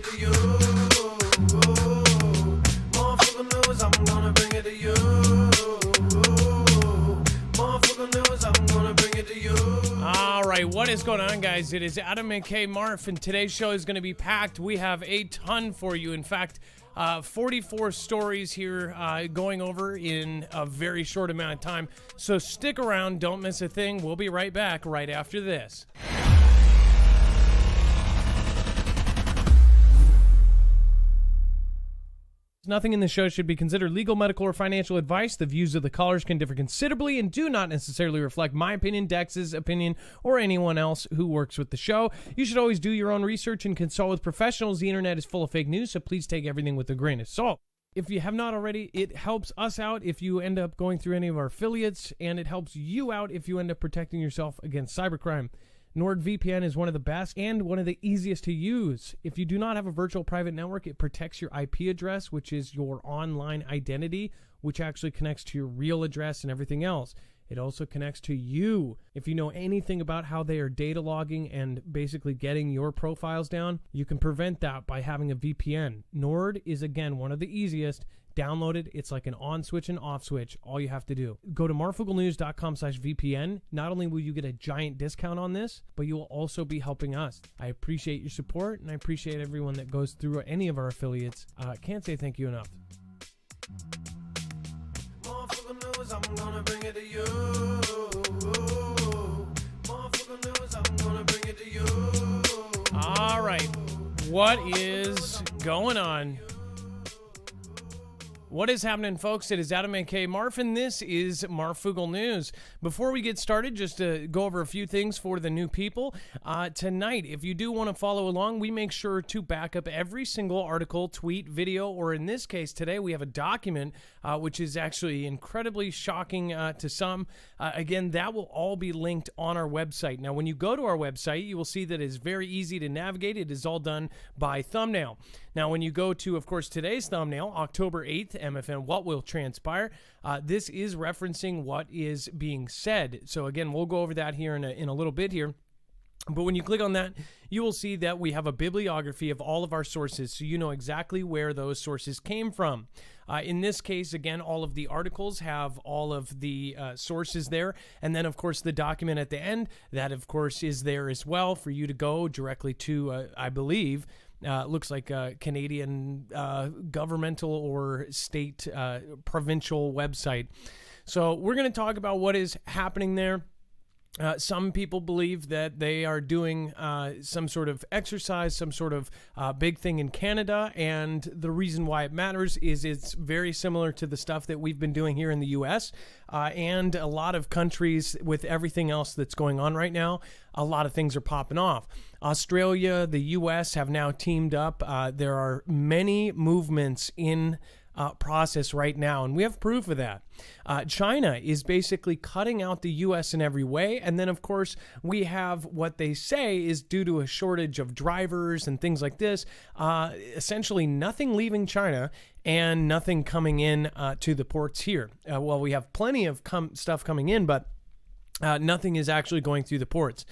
to you. Marfoogle News, I'm gonna bring it to you. Marfoogle News, I'm gonna bring it to you. All right, what is going on, guys? It is Adam and Marf, and today's show is going to be packed. We have a ton for you. In fact, 44 stories here going over in a very short amount of time. So stick around. Don't miss a thing. We'll be right back right after this. Nothing in the show should be considered legal, medical, or financial advice. The views of the callers can differ considerably and do not necessarily reflect my opinion, Dex's opinion, or anyone else who works with the show. You should always do your own research and consult with professionals. The internet is full of fake news, so please take everything with a grain of salt. If you have not already, it helps us out if you end up going through any of our affiliates, and it helps you out if you end up protecting yourself against cybercrime. NordVPN is one of the best and one of the easiest to use. If you do not have a virtual private network, it protects your IP address, which is your online identity, which actually connects to your real address and everything else. It also connects to you. If you know anything about how they are data logging and basically getting your profiles down, you can prevent that by having a VPN. Nord is, again, one of the easiest. Download it. It's like an on switch and off switch. All you have to do. Go to marfooglenews.com/VPN. Not only will you get a giant discount on this, but you will also be helping us. I appreciate your support, and I appreciate everyone that goes through any of our affiliates. Can't say thank you enough. Marfoogle News, I'm gonna bring it to you. Marfoogle News, I'm gonna bring it to you. All right. What is going on? What is happening, folks? It is Adam and Marf, and this is Marfoogle News. Before we get started, just to go over a few things for the new people. Tonight, if you do want to follow along, we make sure to back up every single article, tweet, video, or in this case, today we have a document, which is actually incredibly shocking to some. Again, that will all be linked on our website. Now, when you go to our website, you will see that it is very easy to navigate. It is all done by thumbnail. Now, when you go to, of course, today's thumbnail, October 8th, MFN, what will transpire, this is referencing what is being said. So, again, we'll go over that here in a little bit here. But when you click on that, you will see that we have a bibliography of all of our sources, so you know exactly where those sources came from. In this case, again, all of the articles have all of the sources there. And then, of course, the document at the end, that, of course, is there as well for you to go directly to, I believe, looks like a Canadian governmental or state provincial website. So we're going to talk about what is happening there. Some people believe that they are doing some sort of exercise, some sort of big thing in Canada, and the reason why it matters is it's very similar to the stuff that we've been doing here in the U.S. And a lot of countries with everything else that's going on right now. A lot of things are popping off. Australia, the U.S. have now teamed up. There are many movements in process right now, and we have proof of that. China is basically cutting out the U.S. in every way, and then, of course, we have what they say is due to a shortage of drivers and things like this, essentially nothing leaving China and nothing coming in to the ports here. Well, we have plenty of stuff coming in, but nothing is actually going through the ports.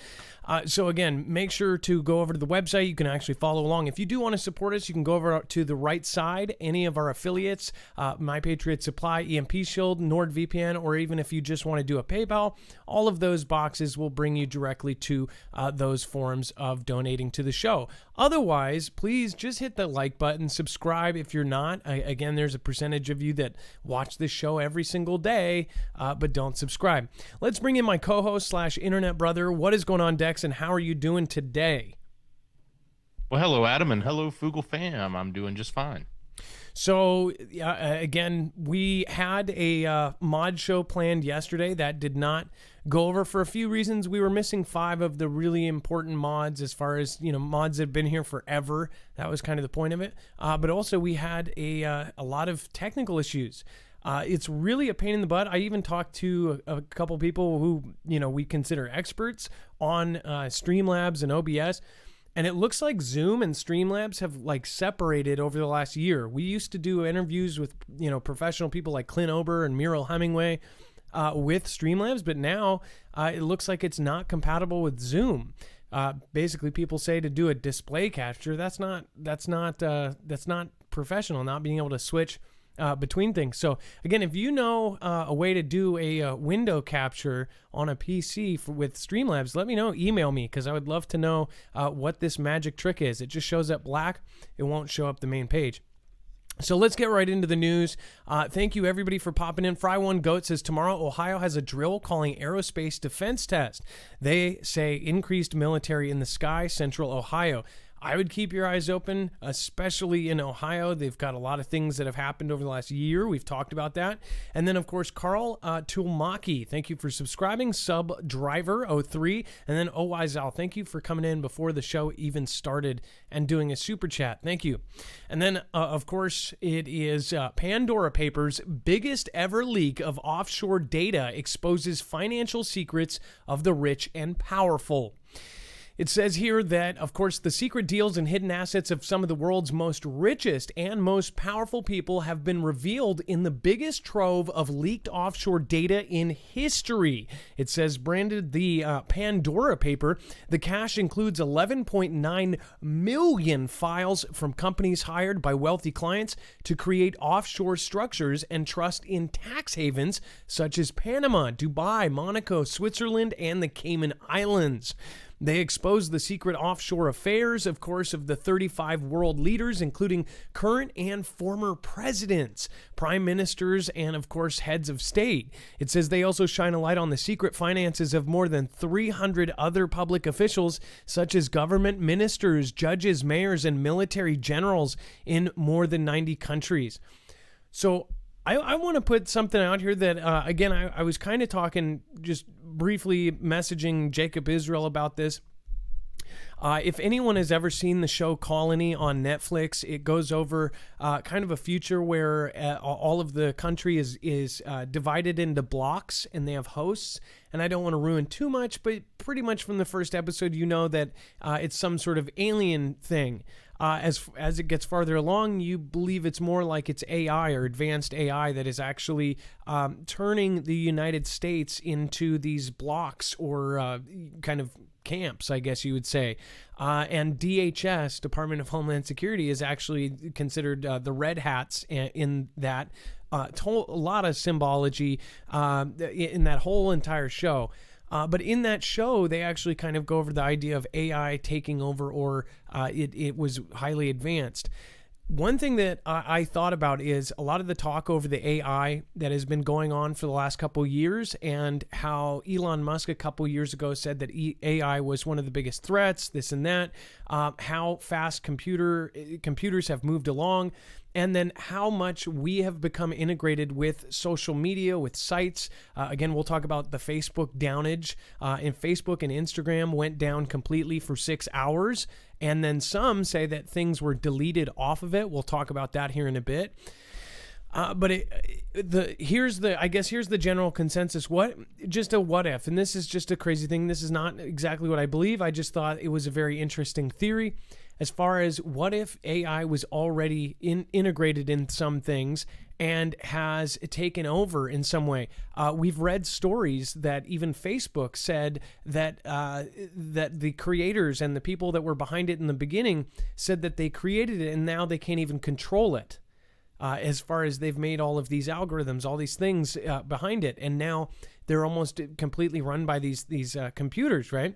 So again, make sure to go over to the website. You can actually follow along. If you do want to support us, you can go over to the right side, any of our affiliates, My Patriot Supply, EMP Shield, NordVPN, or even if you just want to do a PayPal, all of those boxes will bring you directly to those forms of donating to the show. Otherwise, please just hit the like button, subscribe if you're not. Again, there's a percentage of you that watch this show every single day, but don't subscribe. Let's bring in my co-host / internet brother. What is going on, Dex, and how are you doing today? Well, hello, Adam, and hello, Foogle fam. I'm doing just fine. So, again, we had a mod show planned yesterday that did not go over for a few reasons. We were missing 5 of the really important mods as far as, mods that have been here forever. That was kind of the point of it. But also we had a lot of technical issues. It's really a pain in the butt. I even talked to a couple people who, we consider experts on Streamlabs and OBS. And it looks like Zoom and Streamlabs have separated over the last year. We used to do interviews with, professional people like Clint Ober and Muriel Hemingway with Streamlabs, but now it looks like it's not compatible with Zoom. basically people say to do a display capture. That's not professional, not being able to switch between things. So again, if you know a way to do a window capture on a PC with Streamlabs, let me know. Email me, because I would love to know what this magic trick is. It just shows up black. It won't show up the main page. So let's get right into the news. Thank you, everybody, for popping in. Fry1 Goat says, tomorrow, Ohio has a drill calling aerospace defense test. They say increased military in the sky, central Ohio. I would keep your eyes open, especially in Ohio. They've got a lot of things that have happened over the last year. We've talked about that. And then, of course, Carl Tulmaki, thank you for subscribing. Sub Driver 03. And then Owyzal, thank you for coming in before the show even started and doing a super chat. Thank you. And then, of course, it is Pandora Papers' biggest ever leak of offshore data exposes financial secrets of the rich and powerful. It says here that, of course, the secret deals and hidden assets of some of the world's most richest and most powerful people have been revealed in the biggest trove of leaked offshore data in history. It says, branded the Pandora paper, the cache includes 11.9 million files from companies hired by wealthy clients to create offshore structures and trust in tax havens such as Panama, Dubai, Monaco, Switzerland, and the Cayman Islands. They expose the secret offshore affairs, of course, of the 35 world leaders, including current and former presidents, prime ministers, and, of course, heads of state. It says they also shine a light on the secret finances of more than 300 other public officials, such as government ministers, judges, mayors, and military generals in more than 90 countries. So I want to put something out here that, again, I was kind of talking, just briefly messaging Jacob Israel about this. If anyone has ever seen the show Colony on Netflix, it goes over kind of a future where all of the country is divided into blocks and they have hosts. And I don't want to ruin too much, but pretty much from the first episode, you know that it's some sort of alien thing. As it gets farther along, you believe it's more like it's AI or advanced AI that is actually turning the United States into these blocks or kind of camps, I guess you would say. And DHS, Department of Homeland Security, is actually considered the red hats in that. A lot of symbology in that whole entire show. But in that show, they actually kind of go over the idea of AI taking over, or it was highly advanced. One thing that I thought about is a lot of the talk over the AI that has been going on for the last couple of years, and how Elon Musk a couple of years ago said that AI was one of the biggest threats, this and that, how fast computers have moved along, and then how much we have become integrated with social media, with sites. Again, we'll talk about the Facebook downage. And Facebook and Instagram went down completely for 6 hours. And then some say that things were deleted off of it. We'll talk about that here in a bit. But here's the general consensus. Just a what if, and this is just a crazy thing. This is not exactly what I believe. I just thought it was a very interesting theory. As far as what if AI was already integrated in some things and has taken over in some way. We've read stories that even Facebook said that that the creators and the people that were behind it in the beginning said that they created it and now they can't even control it. As far as they've made all of these algorithms, all these things behind it, and now they're almost completely run by these computers, right?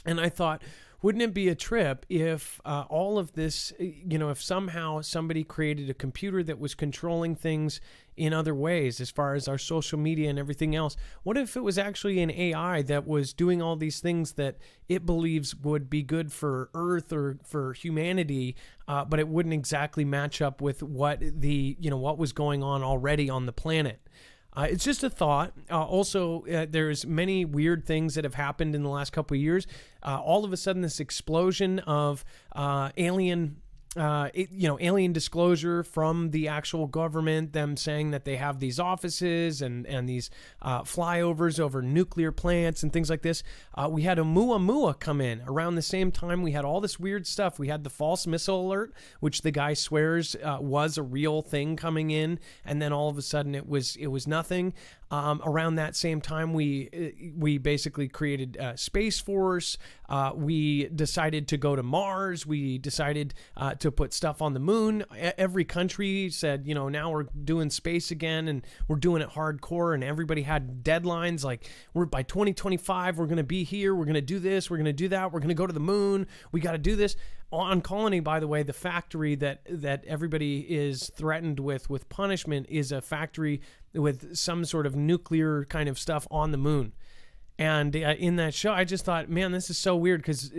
And I thought, wouldn't it be a trip if all of this, if somehow somebody created a computer that was controlling things in other ways, as far as our social media and everything else? What if it was actually an AI that was doing all these things that it believes would be good for Earth or for humanity, but it wouldn't exactly match up with what what was going on already on the planet? It's just a thought. Also, there's many weird things that have happened in the last couple of years. All of a sudden, this explosion of alien disclosure from the actual government, them saying that they have these offices and these flyovers over nuclear plants and things like this. We had Oumuamua come in around the same time. We had all this weird stuff. We had the false missile alert, which the guy swears was a real thing coming in, and then all of a sudden it was nothing. Around that same time, we basically created Space Force. We decided to go to Mars. We decided to put stuff on the moon. Every country said, now we're doing space again, and we're doing it hardcore. And everybody had deadlines like, we're by 2025, we're going to be here. We're going to do this. We're going to do that. We're going to go to the moon. We got to do this. On Colony, by the way, the factory that everybody is threatened with punishment is a factory with some sort of nuclear kind of stuff on the moon. And in that show, I just thought, man, this is so weird, because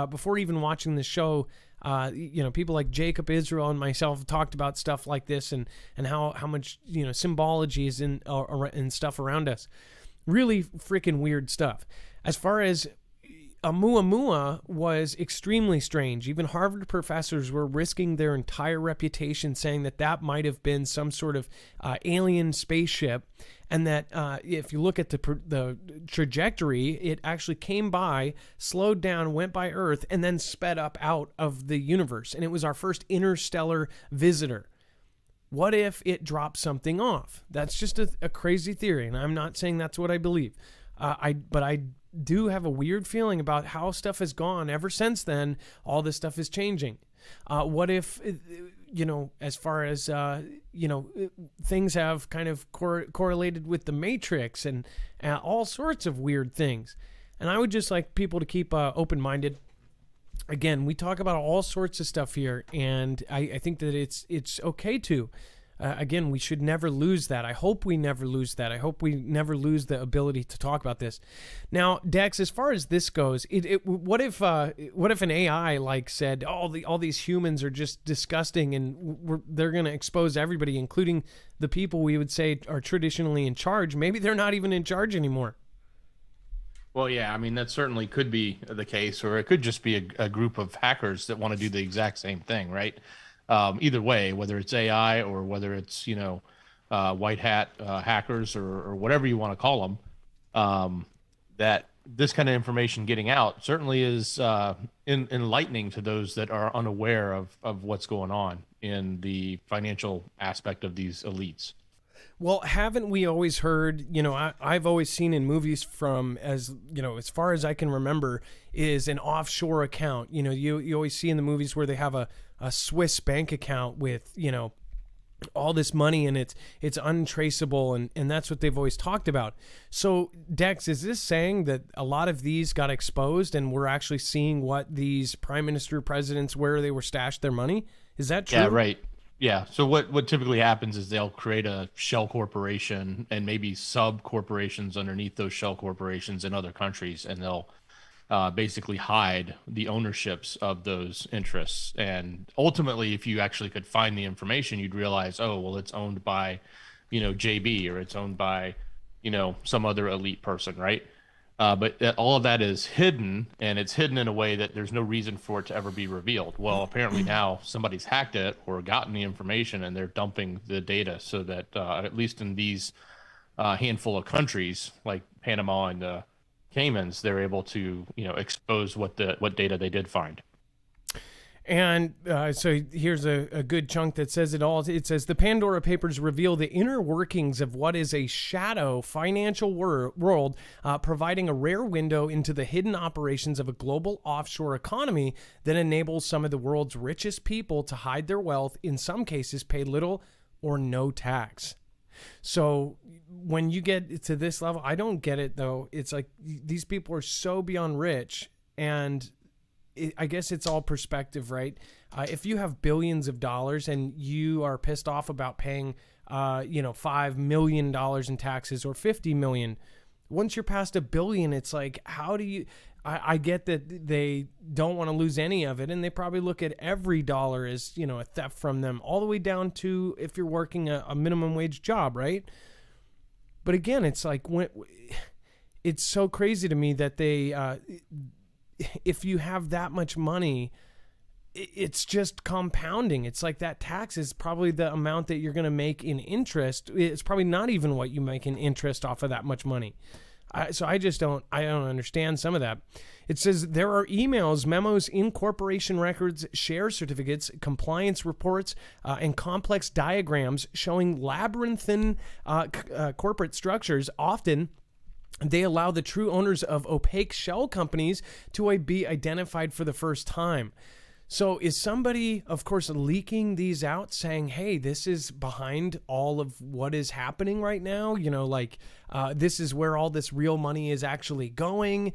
before even watching the show, people like Jacob Israel and myself talked about stuff like this and how much symbology is in stuff around us. Really freaking weird stuff. As far as Oumuamua was extremely strange. Even Harvard professors were risking their entire reputation saying that might have been some sort of alien spaceship, and that if you look at the trajectory, it actually came by, slowed down, went by Earth, and then sped up out of the universe. And it was our first interstellar visitor. What if it dropped something off? That's just a crazy theory, and I'm not saying that's what I believe. But I do have a weird feeling about how stuff has gone ever since then. All this stuff is changing. What if, as far as, things have kind of correlated with the Matrix and all sorts of weird things. And I would just like people to keep open-minded. Again, we talk about all sorts of stuff here, and I think that it's okay to. Again, we should never lose that. I hope we never lose that. I hope we never lose the ability to talk about this. Now, Dex, as far as this goes, what if an AI said, all these humans are just disgusting, and they're going to expose everybody, including the people we would say are traditionally in charge. Maybe they're not even in charge anymore. Well, yeah, I mean, that certainly could be the case, or it could just be a group of hackers that want to do the exact same thing, right? Either way, whether it's AI or whether it's, white hat hackers or whatever you want to call them, that this kind of information getting out certainly is enlightening to those that are unaware of what's going on in the financial aspect of these elites. Well, haven't we always heard, I've always seen in movies as far as I can remember, is an offshore account. You always see in the movies where they have a Swiss bank account with, all this money, and it's untraceable, and that's what they've always talked about. So, Dex, is this saying that a lot of these got exposed and we're actually seeing what these prime minister presidents, where they were stashed their money? Is that true? Yeah, right. Yeah. So what typically happens is they'll create a shell corporation and maybe sub corporations underneath those shell corporations in other countries, and they'll basically hide the ownerships of those interests. And ultimately, if you actually could find the information, you'd realize, oh, well, it's owned by, JB, or it's owned by, some other elite person, right? But all of that is hidden, and it's hidden in a way that there's no reason for it to ever be revealed. Well, apparently now somebody's hacked it or gotten the information, and they're dumping the data so that at least in these handful of countries like Panama and the Caymans, they're able to expose what data they did find. And so here's a good chunk that says it all. It says the Pandora Papers reveal the inner workings of what is a shadow financial world, providing a rare window into the hidden operations of a global offshore economy that enables some of the world's richest people to hide their wealth, in some cases pay little or no tax. So when you get to this level, I don't get it, though. It's like these people are so beyond rich, and I guess it's all perspective, right? If you have billions of dollars and you are pissed off about paying, $5 million in taxes or 50 million, once you're past $1 billion, it's like, how do you? I get that they don't want to lose any of it, and they probably look at every dollar as a theft from them, all the way down to if you're working a minimum wage job, right? But again, it's like it's so crazy to me that they. If you have that much money, it's just compounding. It's like that tax is probably the amount that you're going to make in interest. It's probably not even what you make in interest off of that much money. So I don't understand some of that. It says there are emails, memos, incorporation records, share certificates, compliance reports, and complex diagrams showing labyrinthine corporate structures. Often, they allow the true owners of opaque shell companies to be identified for the first time. So is somebody, of course, leaking these out saying, hey, this is behind all of what is happening right now? This is where all this real money is actually going.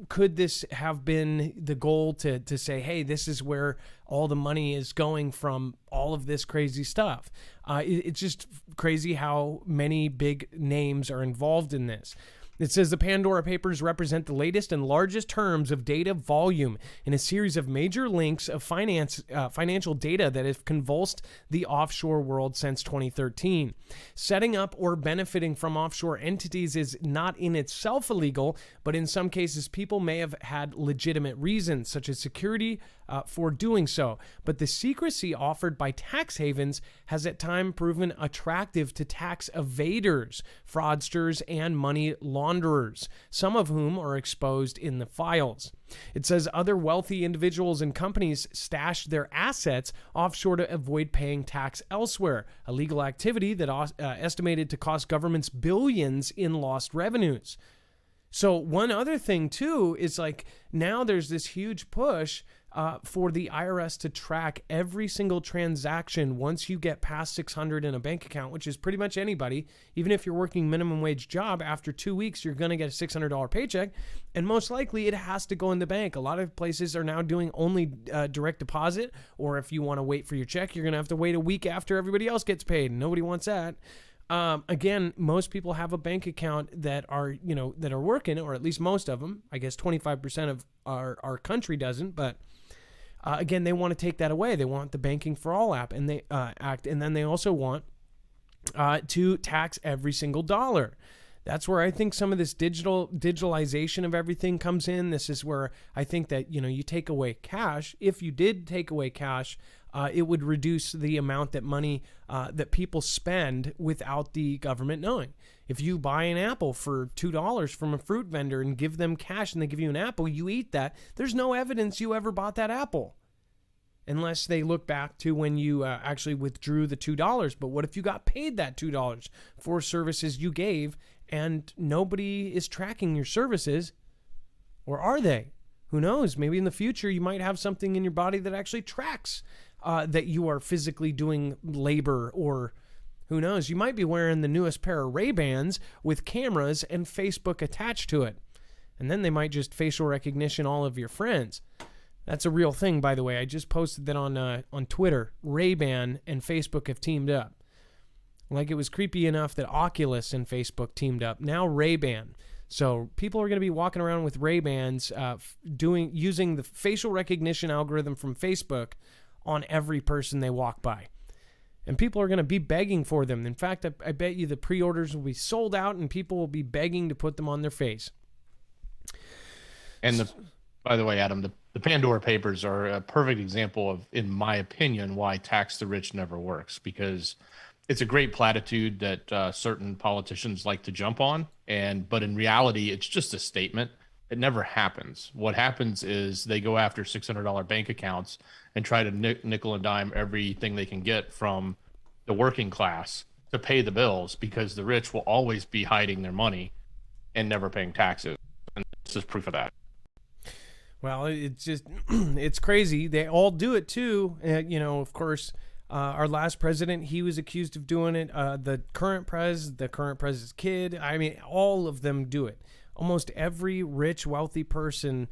Could this have been the goal to say, hey, this is where all the money is going from all of this crazy stuff? It's just crazy how many big names are involved in this. It says the Pandora Papers represent the latest and largest terms of data volume in a series of major links of financial data that have convulsed the offshore world since 2013. Setting up or benefiting from offshore entities is not in itself illegal, but in some cases people may have had legitimate reasons, such as security, for doing so. But the secrecy offered by tax havens has at times proven attractive to tax evaders, fraudsters, and money launderers, some of whom are exposed in the files. It says other wealthy individuals and companies stash their assets offshore to avoid paying tax elsewhere, a legal activity that estimated to cost governments billions in lost revenues. So one other thing too is now there's this huge push for the IRS to track every single transaction once you get past $600 in a bank account, which is pretty much anybody. Even if you're working minimum wage job, after 2 weeks, you're going to get a $600 paycheck. And most likely it has to go in the bank. A lot of places are now doing only direct deposit, or if you want to wait for your check, you're going to have to wait a week after everybody else gets paid. Nobody wants that. Again, most people have a bank account that are working, or at least most of them. I guess 25% of our country doesn't, but again, they want to take that away. They want the Banking for All app and they act, and then they also want to tax every single dollar. That's where I think some of this digitalization of everything comes in. This is where I think that you take away cash. If you did take away cash, it would reduce the amount that money that people spend without the government knowing. If you buy an apple for $2 from a fruit vendor and give them cash and they give you an apple, you eat that. There's no evidence you ever bought that apple, unless they look back to when you actually withdrew the $2. But what if you got paid that $2 for services you gave and nobody is tracking your services? Or are they? Who knows? Maybe in the future you might have something in your body that actually tracks that you are physically doing labor, or who knows? You might be wearing the newest pair of Ray-Bans with cameras and Facebook attached to it. And then they might just facial recognition all of your friends. That's a real thing, by the way. I just posted that on Twitter. Ray-Ban and Facebook have teamed up. It was creepy enough that Oculus and Facebook teamed up. Now Ray-Ban. So people are going to be walking around with Ray-Bans using the facial recognition algorithm from Facebook on every person they walk by. And people are going to be begging for them. In fact, I bet you the pre-orders will be sold out and people will be begging to put them on their face. And by the way, Adam, the Pandora Papers are a perfect example of, in my opinion, why tax the rich never works, because it's a great platitude that certain politicians like to jump on. But in reality, it's just a statement. It never happens. What happens is they go after $600 bank accounts and try to nickel and dime everything they can get from the working class to pay the bills, because the rich will always be hiding their money and never paying taxes. And this is proof of that. Well, it's just, it's crazy. They all do it too. Of course, our last president, he was accused of doing it. The current president's kid. I mean, all of them do it. Almost every rich, wealthy person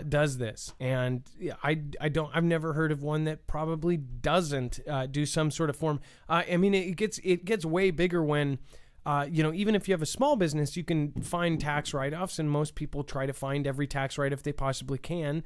does this, and I've never heard of one that probably doesn't do some sort of form. It gets way bigger when, even if you have a small business, you can find tax write-offs, and most people try to find every tax write-off they possibly can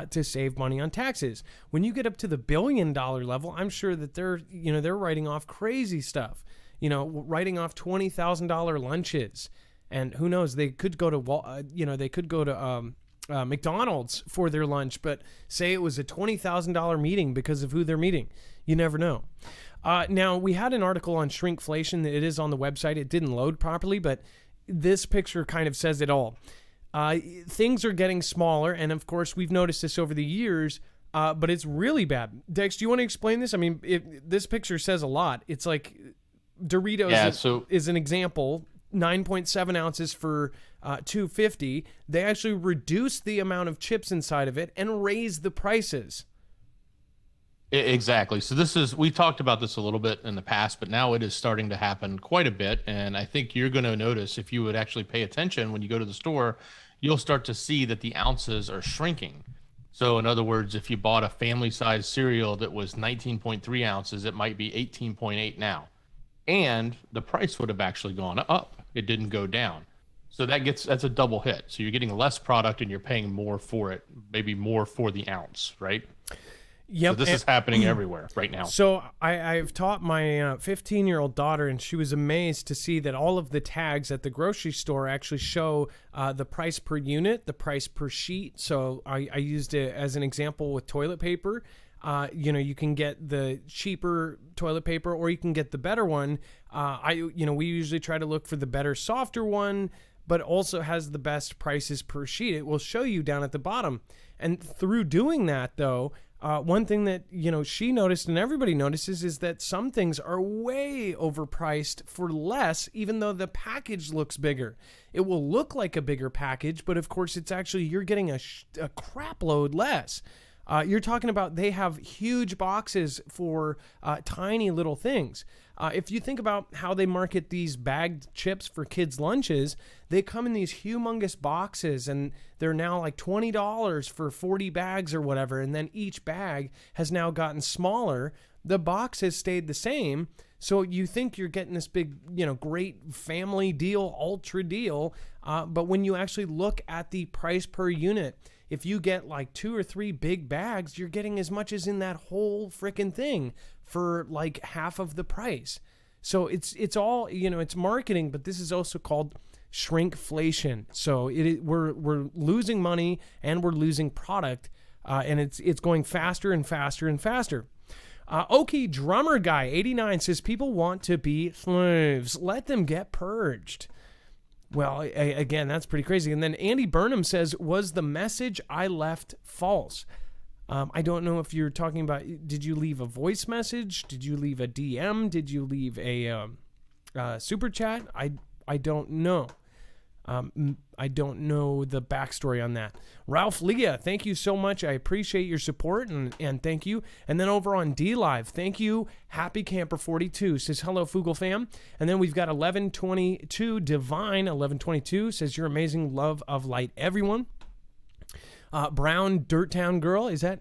to save money on taxes. When you get up to the billion-dollar level, I'm sure that they're writing off crazy stuff. Writing off $20,000 lunches. And who knows? They could go to, McDonald's for their lunch, but say it was a $20,000 meeting because of who they're meeting. You never know. Now, we had an article on shrinkflation. It is on the website. It didn't load properly, but this picture kind of says it all. Things are getting smaller, and of course, we've noticed this over the years, but it's really bad. Dex, do you want to explain this? I mean, this picture says a lot. It's like Doritos is an example. 9.7 ounces for $2.50. They actually reduced the amount of chips inside of it and raised the prices. Exactly. So we talked about this a little bit in the past, but now it is starting to happen quite a bit. And I think you're going to notice, if you would actually pay attention when you go to the store, you'll start to see that the ounces are shrinking. So in other words, if you bought a family size cereal that was 19.3 ounces, it might be 18.8 now. And the price would have actually gone up. It didn't go down. So that's a double hit. So you're getting less product and you're paying more for it, maybe more for the ounce, right? Yep. So this is happening everywhere right now. So I've taught my 15-year-old daughter, and she was amazed to see that all of the tags at the grocery store actually show the price per unit, the price per sheet. So I used it as an example with toilet paper. You can get the cheaper toilet paper, or you can get the better one. We usually try to look for the better, softer one, but also has the best prices per sheet. It will show you down at the bottom. And through doing that, though, one thing that, she noticed and everybody notices is that some things are way overpriced for less, even though the package looks bigger. It will look like a bigger package, but of course it's actually, you're getting a crap load less. You're talking about they have huge boxes for tiny little things. If you think about how they market these bagged chips for kids' lunches, they come in these humongous boxes, and they're now like $20 for 40 bags or whatever, and then each bag has now gotten smaller. The box has stayed the same, so you think you're getting this big, great family deal, ultra deal, but when you actually look at the price per unit, if you get like 2 or 3 big bags, you're getting as much as in that whole freaking thing for like half of the price. So it's all, it's marketing, but this is also called shrinkflation. So we're losing money and we're losing product, and it's going faster and faster and faster. Okie Drummer Guy 89 says people want to be slaves. Let them get purged. Well, again, that's pretty crazy. And then Andy Burnham says, was the message I left false? I don't know if you're talking about, did you leave a voice message? Did you leave a DM? Did you leave a super chat? I don't know. I don't know the backstory on that. Ralph Leah, thank you so much. I appreciate your support, and thank you. And then over on D-Live, thank you. Happy Camper 42 says, hello, Foogle fam. And then we've got 1122 Divine 1122 says, you're amazing, love of light, everyone. Brown Dirt Town Girl, is that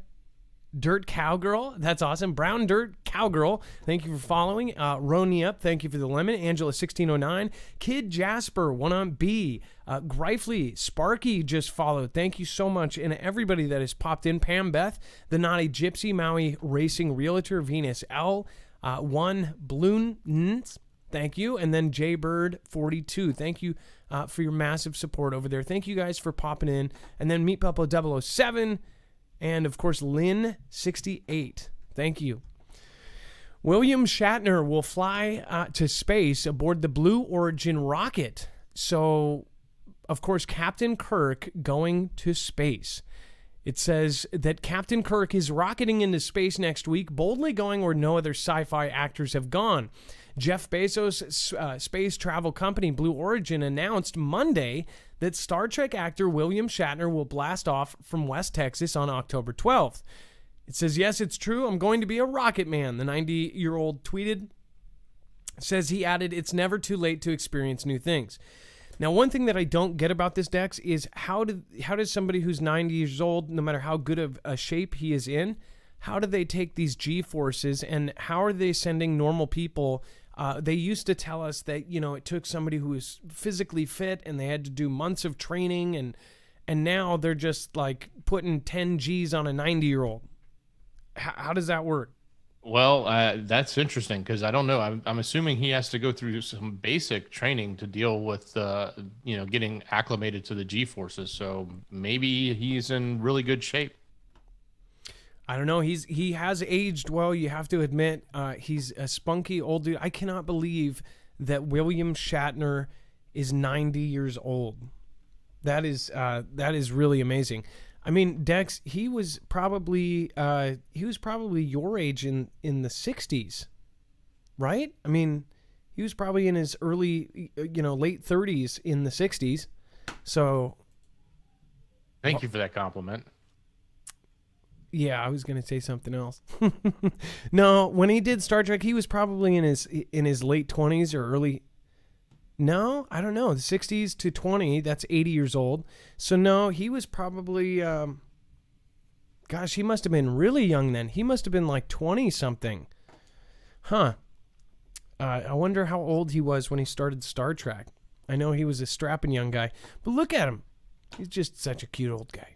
Dirt Cowgirl? That's awesome. Brown Dirt Cowgirl, thank you for following. Roni Up, thank you for the lemon. Angela 1609, Kid Jasper 1 on B, Greifley, Sparky just followed. Thank you so much, and everybody that has popped in. Pam Beth, the Naughty Gypsy, Maui Racing Realtor, Venus L, 1 Bloons, thank you, and then Jaybird 42. Thank you for your massive support over there. Thank you guys for popping in, and then Meat Puppo 007. And, of course, Lynn68. Thank you. William Shatner will fly to space aboard the Blue Origin rocket. So, of course, Captain Kirk going to space. It says that Captain Kirk is rocketing into space next week, boldly going where no other sci-fi actors have gone. Jeff Bezos' space travel company, Blue Origin, announced Monday that Star Trek actor William Shatner will blast off from West Texas on October 12th. It says, yes, it's true. I'm going to be a rocket man, the 90-year-old tweeted. Says he added, it's never too late to experience new things. Now, one thing that I don't get about this, Dex, is how does somebody who's 90 years old, no matter how good of a shape he is in, how do they take these G-forces, and how are they sending normal people? They used to tell us that, it took somebody who was physically fit and they had to do months of training, and now they're just like putting 10 G's on a 90-year-old. How does that work? Well, that's interesting because I don't know. I'm assuming he has to go through some basic training to deal with, getting acclimated to the G-forces. So maybe he's in really good shape. I don't know. He has aged well. You have to admit, he's a spunky old dude. I cannot believe that William Shatner is 90 years old. That is really amazing. I mean, Dex, he was probably your age in the 60s, right? I mean, he was probably in his early, late 30s in the 60s. So, Thank you for that compliment. yeah, I was going to say something else. No, when he did Star Trek, he was probably in his late 20s or early. No, I don't know. The 60s to 20, that's 80 years old. So no, he was probably, gosh, he must have been really young then. He must have been like 20 something. Huh. I wonder how old he was when he started Star Trek. I know he was a strapping young guy, but look at him. He's just such a cute old guy.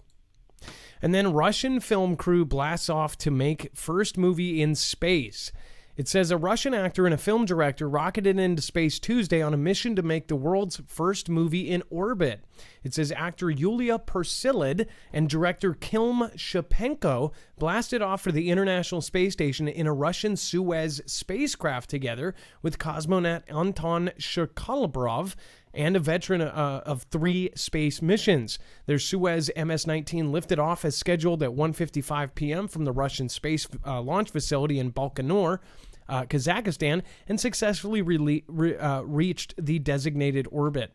And then Russian film crew blasts off to make first movie in space. It says a Russian actor and a film director rocketed into space Tuesday on a mission to make the world's first movie in orbit. It says actor Yulia Persilid and director Kilm Shapenko blasted off for the International Space Station in a Russian Suez spacecraft together with cosmonaut Anton Shkolobrov and a veteran of 3 space missions. Their Suez MS-19 lifted off as scheduled at 1:55 p.m. from the Russian space launch facility in Baikonur, Kazakhstan, and successfully reached the designated orbit.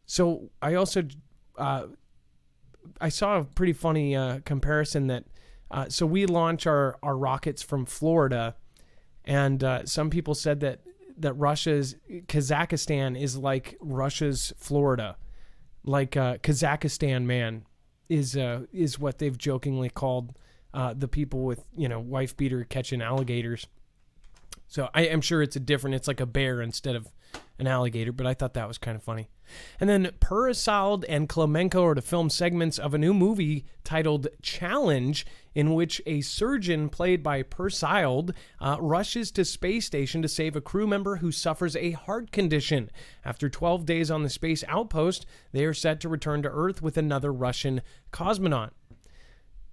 So I also I saw a pretty funny comparison that so we launch our rockets from Florida, and some people said that Russia's Kazakhstan is like Russia's Florida, like Kazakhstan man is what they've jokingly called the people with wife beater catching alligators. So I am sure it's like a bear instead of an alligator, but I thought that was kind of funny. And then Persilid and Klemenko are to film segments of a new movie titled Challenge, in which a surgeon played by Persilid rushes to space station to save a crew member who suffers a heart condition. After 12 days on the space outpost, they are set to return to Earth with another Russian cosmonaut.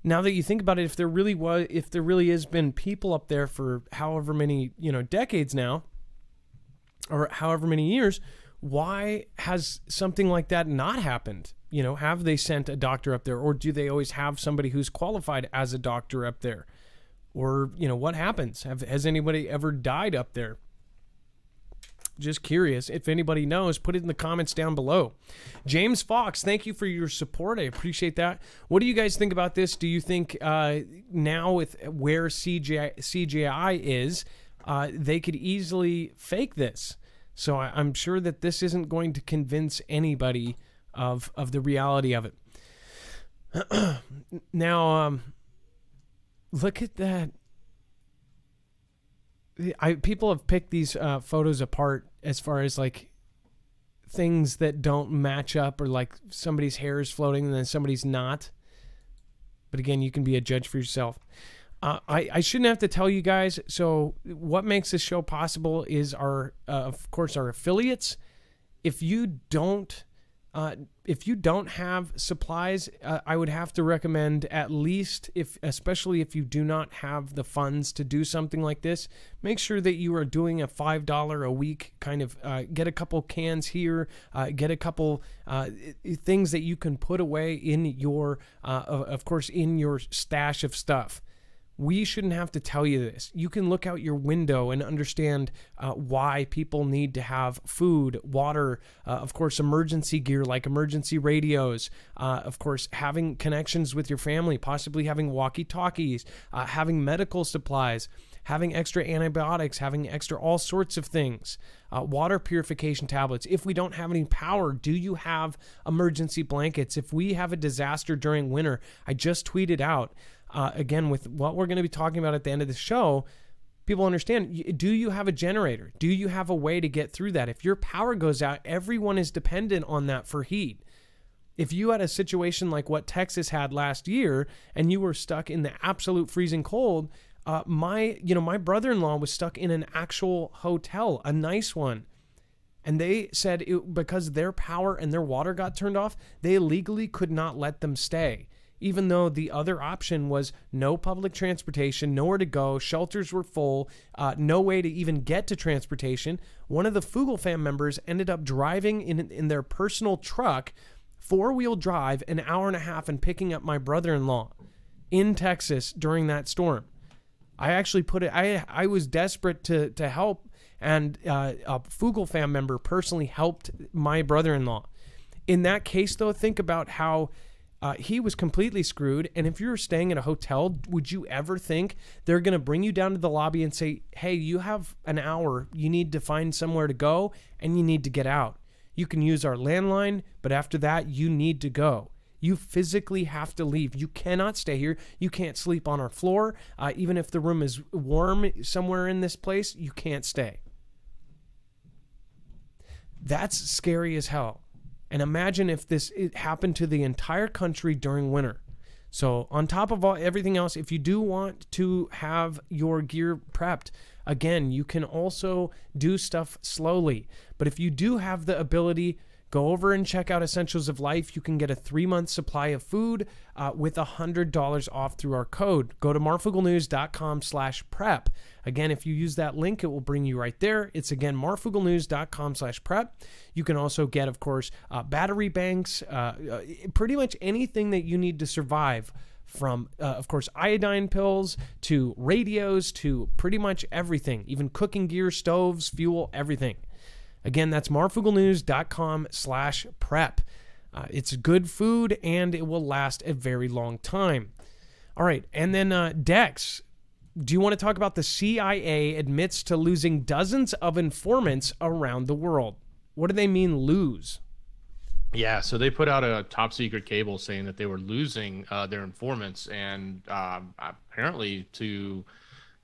Now that you think about it, if there really has been people up there for however many decades now, or however many years, why has something like that not happened? Have they sent a doctor up there, or do they always have somebody who's qualified as a doctor up there? Or, what happens? Has anybody ever died up there? Just curious. If anybody knows, put it in the comments down below. James Fox, thank you for your support. I appreciate that. What do you guys think about this? Do you think now with where CGI is, they could easily fake this? So I'm sure that this isn't going to convince anybody of the reality of it. Now, look at that. People have picked these photos apart as far as like things that don't match up, or like somebody's hair is floating and then somebody's not. But again, you can be a judge for yourself. I shouldn't have to tell you guys. So what makes this show possible is of course, our affiliates. If you don't have supplies, I would have to recommend, at least especially if you do not have the funds to do something like this, make sure that you are doing a $5 a week kind of, get a couple cans here, get a couple things that you can put away in your, of course, in your stash of stuff. We shouldn't have to tell you this. You can look out your window and understand why people need to have food, water, of course, emergency gear like emergency radios, of course, having connections with your family, possibly having walkie-talkies, having medical supplies, having extra antibiotics, having extra all sorts of things, water purification tablets. If we don't have any power, do you have emergency blankets? If we have a disaster during winter, I just tweeted out, again, with what we're going to be talking about at the end of the show, people understand, do you have a generator? Do you have a way to get through that? If your power goes out, everyone is dependent on that for heat. If you had a situation like what Texas had last year and you were stuck in the absolute freezing cold, my brother-in-law was stuck in an actual hotel, a nice one. And they said because their power and their water got turned off, they legally could not let them stay. even though the other option was no public transportation, nowhere to go, shelters were full, no way to even get to transportation. One of the Foogle fam members ended up driving in their personal truck, 4-wheel drive, an hour and a half, and picking up my brother-in-law in Texas during that storm. I actually I was desperate to help, and a Foogle fam member personally helped my brother-in-law. In that case, though, think about how he was completely screwed. And if you were staying at a hotel, would you ever think they're going to bring you down to the lobby and say, hey, you have an hour, you need to find somewhere to go, and you need to get out. You can use our landline, but after that, you need to go. You physically have to leave. You cannot stay here. You can't sleep on our floor. Even if the room is warm somewhere in this place, you can't stay. That's scary as hell. And imagine if it happened to the entire country during winter. So on top of everything else, if you do want to have your gear prepped, again, you can also do stuff slowly. But if you do have the ability, go over and check out Essentials of Life. You can get a 3-month supply of food with $100 off through our code. Go to marfooglenews.com/prep. Again, if you use that link, it will bring you right there. It's again, marfooglenews.com/prep. You can also get, of course, battery banks, pretty much anything that you need to survive, from, of course, iodine pills to radios to pretty much everything, even cooking gear, stoves, fuel, everything. Again, that's marfooglenews.com/prep. It's good food, and it will last a very long time. All right, and then Dex, do you want to talk about the CIA admits to losing dozens of informants around the world? What do they mean, lose? Yeah, so they put out a top secret cable saying that they were losing their informants, and apparently to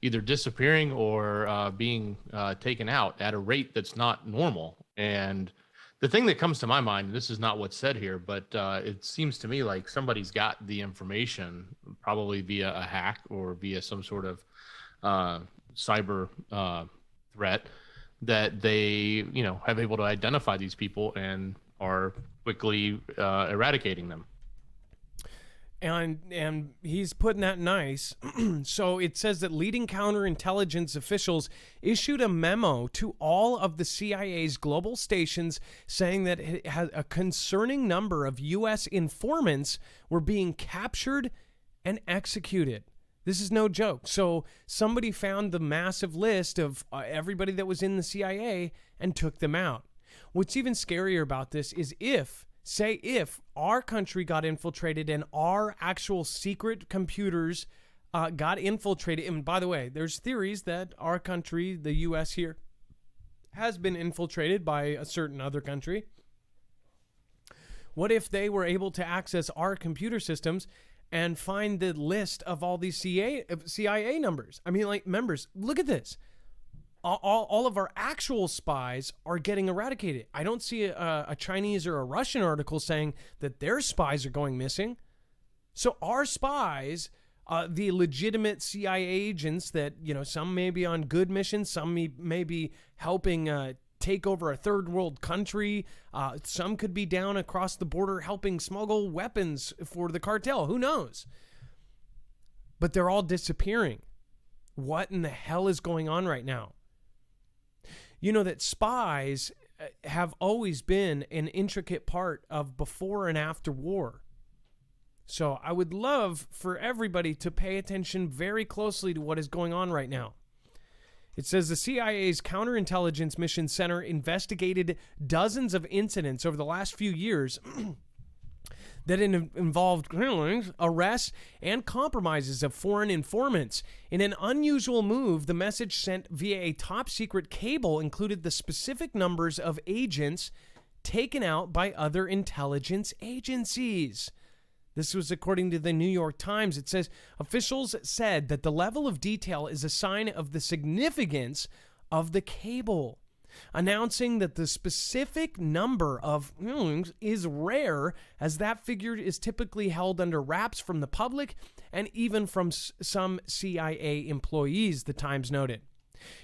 either disappearing or being taken out at a rate that's not normal. And the thing that comes to my mind, and this is not what's said here, but it seems to me like somebody's got the information, probably via a hack or via some sort of cyber threat, that they, have able to identify these people and are quickly eradicating them. And he's putting that nice. So it says that leading counterintelligence officials issued a memo to all of the CIA's global stations saying that it has a concerning number of U.S. informants were being captured and executed. This is no joke. So somebody found the massive list of everybody that was in the CIA and took them out. What's even scarier about this is if our country got infiltrated and our actual secret computers got infiltrated. And by the way, there's theories that our country, the U.S. here, has been infiltrated by a certain other country. What if they were able to access our computer systems and find the list of all these CIA numbers? I mean, like, members, look at this. All of our actual spies are getting eradicated. I don't see a Chinese or a Russian article saying that their spies are going missing. So our spies, the legitimate CIA agents that, some may be on good missions, some may be helping take over a third world country. Some could be down across the border helping smuggle weapons for the cartel. Who knows? But they're all disappearing. What in the hell is going on right now? You know that spies have always been an intricate part of before and after war. So I would love for everybody to pay attention very closely to what is going on right now. It says the CIA's Counterintelligence Mission Center investigated dozens of incidents over the last few years that involved killings, arrests, and compromises of foreign informants. In an unusual move, the message sent via a top-secret cable included the specific numbers of agents taken out by other intelligence agencies. This was according to the New York Times. It says, officials said that the level of detail is a sign of the significance of the cable, announcing that the specific number of killings is rare, as that figure is typically held under wraps from the public and even from some CIA employees, the Times noted.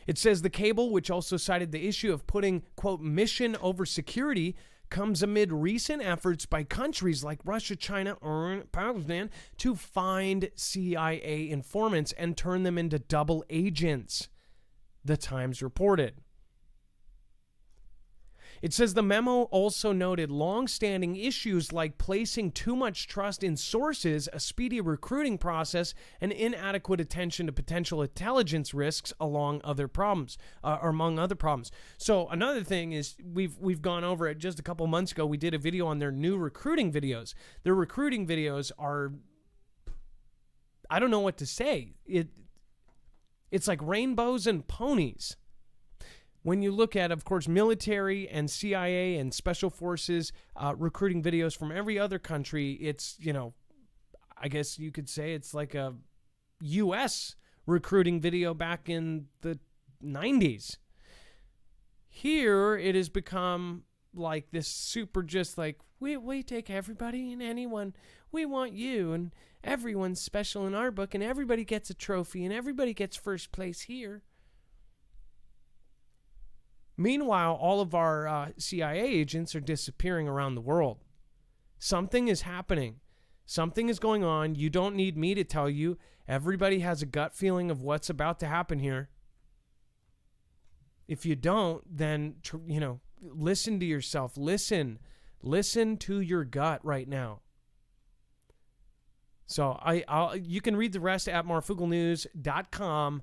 It says the cable, which also cited the issue of putting, quote, mission over security, comes amid recent efforts by countries like Russia, China, and Pakistan to find CIA informants and turn them into double agents, the Times reported. It says the memo also noted long-standing issues like placing too much trust in sources, a speedy recruiting process, and inadequate attention to potential intelligence risks among other problems. So another thing is we've gone over it just a couple months ago. We did a video on their new recruiting videos. Their recruiting videos are, I don't know what to say. It's like rainbows and ponies. When you look at, of course, military and CIA and special forces recruiting videos from every other country, it's, I guess you could say it's like a U.S. recruiting video back in the 90s. Here, it has become like this super just like, we take everybody and anyone. We want you, and everyone's special in our book, and everybody gets a trophy, and everybody gets first place here. Meanwhile, all of our CIA agents are disappearing around the world. Something is happening. Something is going on. You don't need me to tell you. Everybody has a gut feeling of what's about to happen here. If you don't, then, listen to yourself. Listen to your gut right now. So you can read the rest at marfooglenews.com.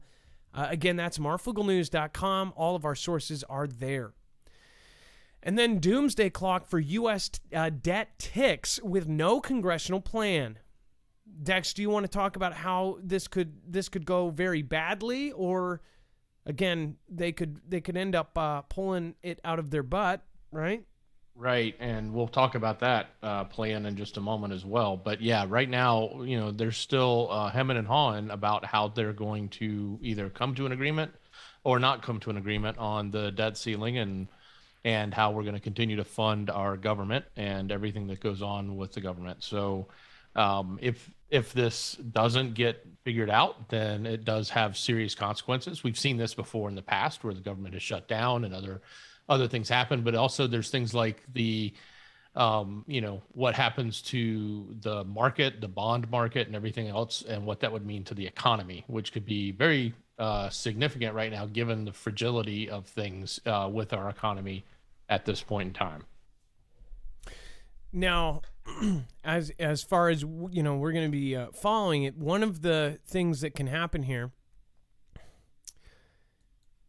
Again, that's marfooglenews.com. All of our sources are there. And then doomsday clock for U.S. Debt ticks with no congressional plan. Dex, do you want to talk about how this could go very badly, or again, they could end up pulling it out of their butt, right? Right, and we'll talk about that plan in just a moment as well. But yeah, right now, they're still hemming and hawing about how they're going to either come to an agreement or not come to an agreement on the debt ceiling and how we're going to continue to fund our government and everything that goes on with the government. So if this doesn't get figured out, then it does have serious consequences. We've seen this before in the past where the government is shut down and other things happen, but also there's things like the, what happens to the market, the bond market and everything else, and what that would mean to the economy, which could be very significant right now, given the fragility of things with our economy at this point in time. Now, as far as, we're going to be following it, one of the things that can happen here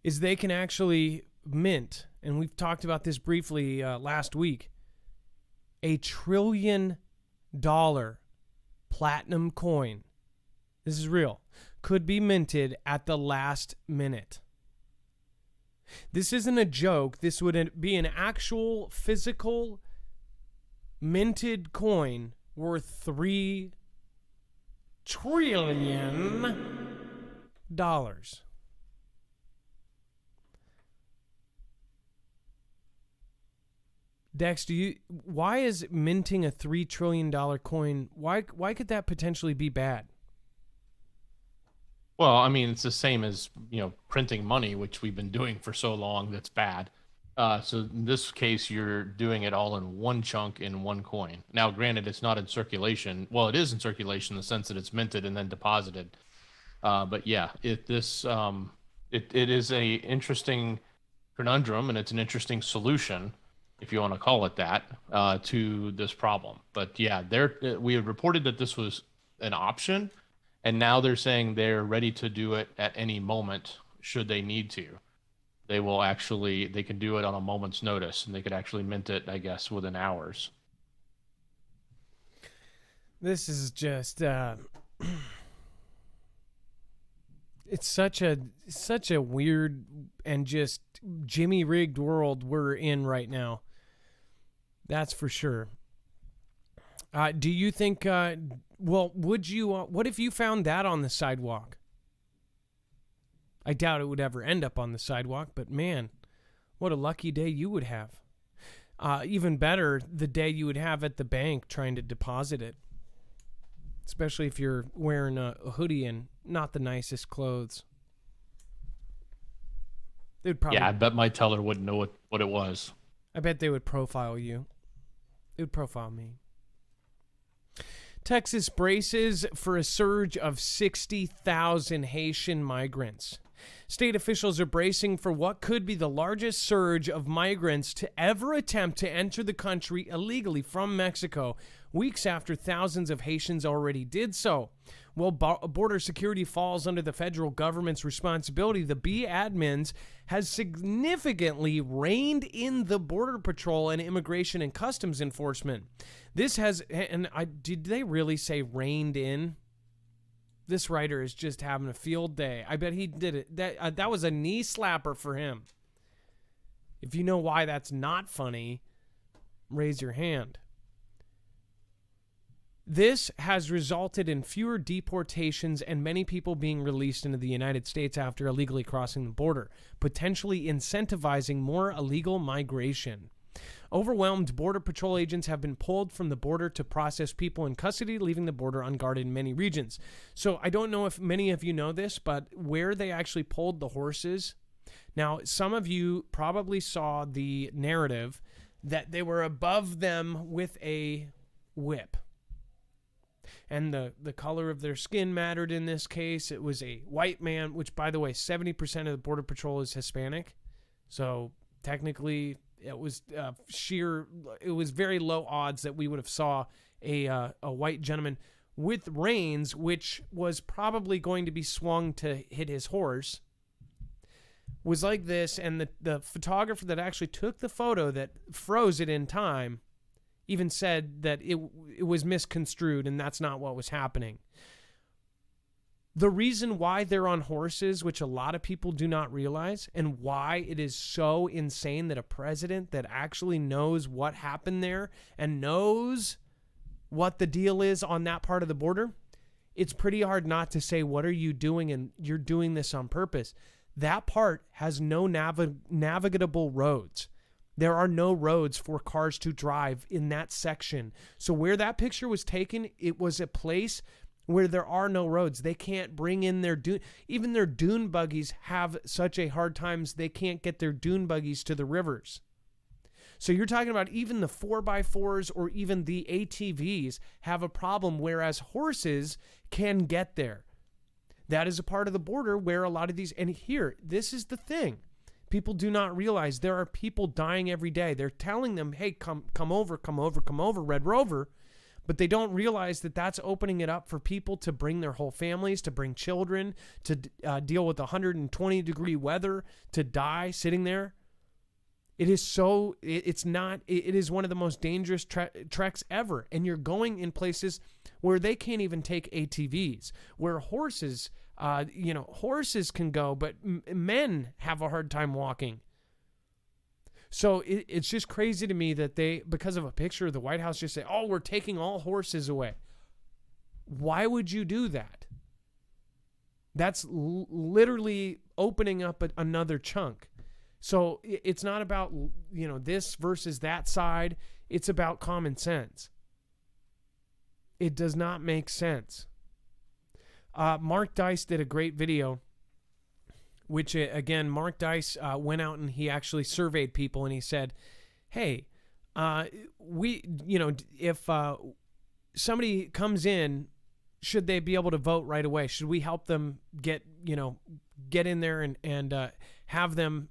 is they can actually mint, and we've talked about this briefly last week, $1 trillion platinum coin. This is real. Could be minted at the last minute. This isn't a joke. This would be an actual physical minted coin worth $3 trillion. Dex, why is minting a $3 trillion coin, why could that potentially be bad? Well, I mean, it's the same as, printing money, which we've been doing for so long. That's bad. So in this case, you're doing it all in one chunk in one coin. Now, granted, it's not in circulation. Well, it is in circulation in the sense that it's minted and then deposited. But yeah, it is a interesting conundrum, and it's an interesting solution, if you want to call it that, to this problem. But yeah, we had reported that this was an option, and now they're saying they're ready to do it at any moment should they need to. They can do it on a moment's notice, and they could actually mint it, I guess, within hours. This is just it's such a weird and just Jimmy rigged world we're in right now. That's for sure. Do you think would you what if you found that on the sidewalk? I doubt it would ever end up on the sidewalk, but man, what a lucky day you would have. Even better, the day you would have at the bank trying to deposit it. Especially if you're wearing a hoodie and not the nicest clothes. Yeah, I bet my teller wouldn't know what it was. I bet they would profile you. It would profile me. Texas braces for a surge of 60,000 Haitian migrants. State officials are bracing for what could be the largest surge of migrants to ever attempt to enter the country illegally from Mexico, weeks after thousands of Haitians already did so. While border security falls under the federal government's responsibility, the B admins has significantly reined in the Border Patrol and Immigration and Customs Enforcement. This has, did they really say reined in? This writer is just having a field day. I bet he did it. That was a knee slapper for him. If you know why that's not funny, raise your hand. This has resulted in fewer deportations and many people being released into the United States after illegally crossing the border, potentially incentivizing more illegal migration. Overwhelmed Border Patrol agents have been pulled from the border to process people in custody, leaving the border unguarded in many regions. So I don't know if many of you know this, but where they actually pulled the horses. Now, some of you probably saw the narrative that they were above them with a whip. And the color of their skin mattered in this case. It was a white man, which, by the way, 70% of the Border Patrol is Hispanic. So technically, it was it was very low odds that we would have saw a white gentleman with reins, which was probably going to be swung to hit his horse, was like this. And the photographer that actually took the photo that froze it in time even said that it was misconstrued and that's not what was happening. The reason why they're on horses, which a lot of people do not realize, and why it is so insane that a president that actually knows what happened there and knows what the deal is on that part of the border, it's pretty hard not to say, what are you doing? And you're doing this on purpose. That part has no navigable roads. There are no roads for cars to drive in that section. So where that picture was taken, it was a place where there are no roads. They can't bring in their even their dune buggies have such a hard times they can't get their dune buggies to the rivers. So you're talking about even the 4x4s or even the ATVs have a problem, whereas horses can get there. That is a part of the border where a lot of these, and here, this is the thing. People do not realize there are people dying every day. They're telling them, hey, come over, Red Rover. But they don't realize that that's opening it up for people to bring their whole families, to bring children, to deal with 120-degree weather, to die sitting there. It is so, it is one of the most dangerous treks ever. And you're going in places where they can't even take ATVs, where horses can go, but men have a hard time walking. So it's just crazy to me that they, because of a picture of the White House, just say, oh, we're taking all horses away. Why would you do that? That's literally opening up another chunk. So it's not about, this versus that side. It's about common sense. It does not make sense. Mark Dice did a great video, which, again, Mark Dice went out and he actually surveyed people and he said, hey, if somebody comes in, should they be able to vote right away? Should we help them get in there and have them,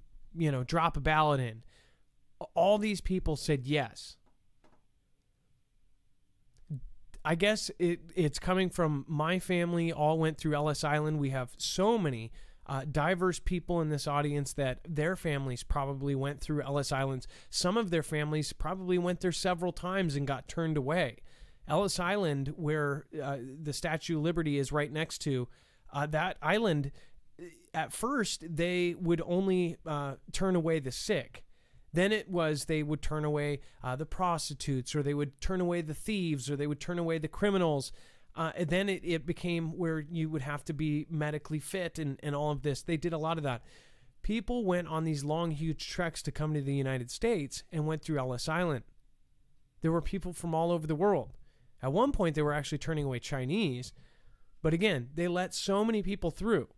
drop a ballot in? All these people said yes. I guess it's coming from my family, all went through Ellis Island. We have so many diverse people in this audience that their families probably went through Ellis Islands. Some of their families probably went there several times and got turned away. Ellis Island, where the Statue of Liberty is right next to, that island, at first they would only turn away the sick. Then it was they would turn away the prostitutes, or they would turn away the thieves, or they would turn away the criminals. And then it became where you would have to be medically fit and all of this. They did a lot of that. People went on these long, huge treks to come to the United States and went through Ellis Island. There were people from all over the world. At one point, they were actually turning away Chinese. But again, they let so many people through.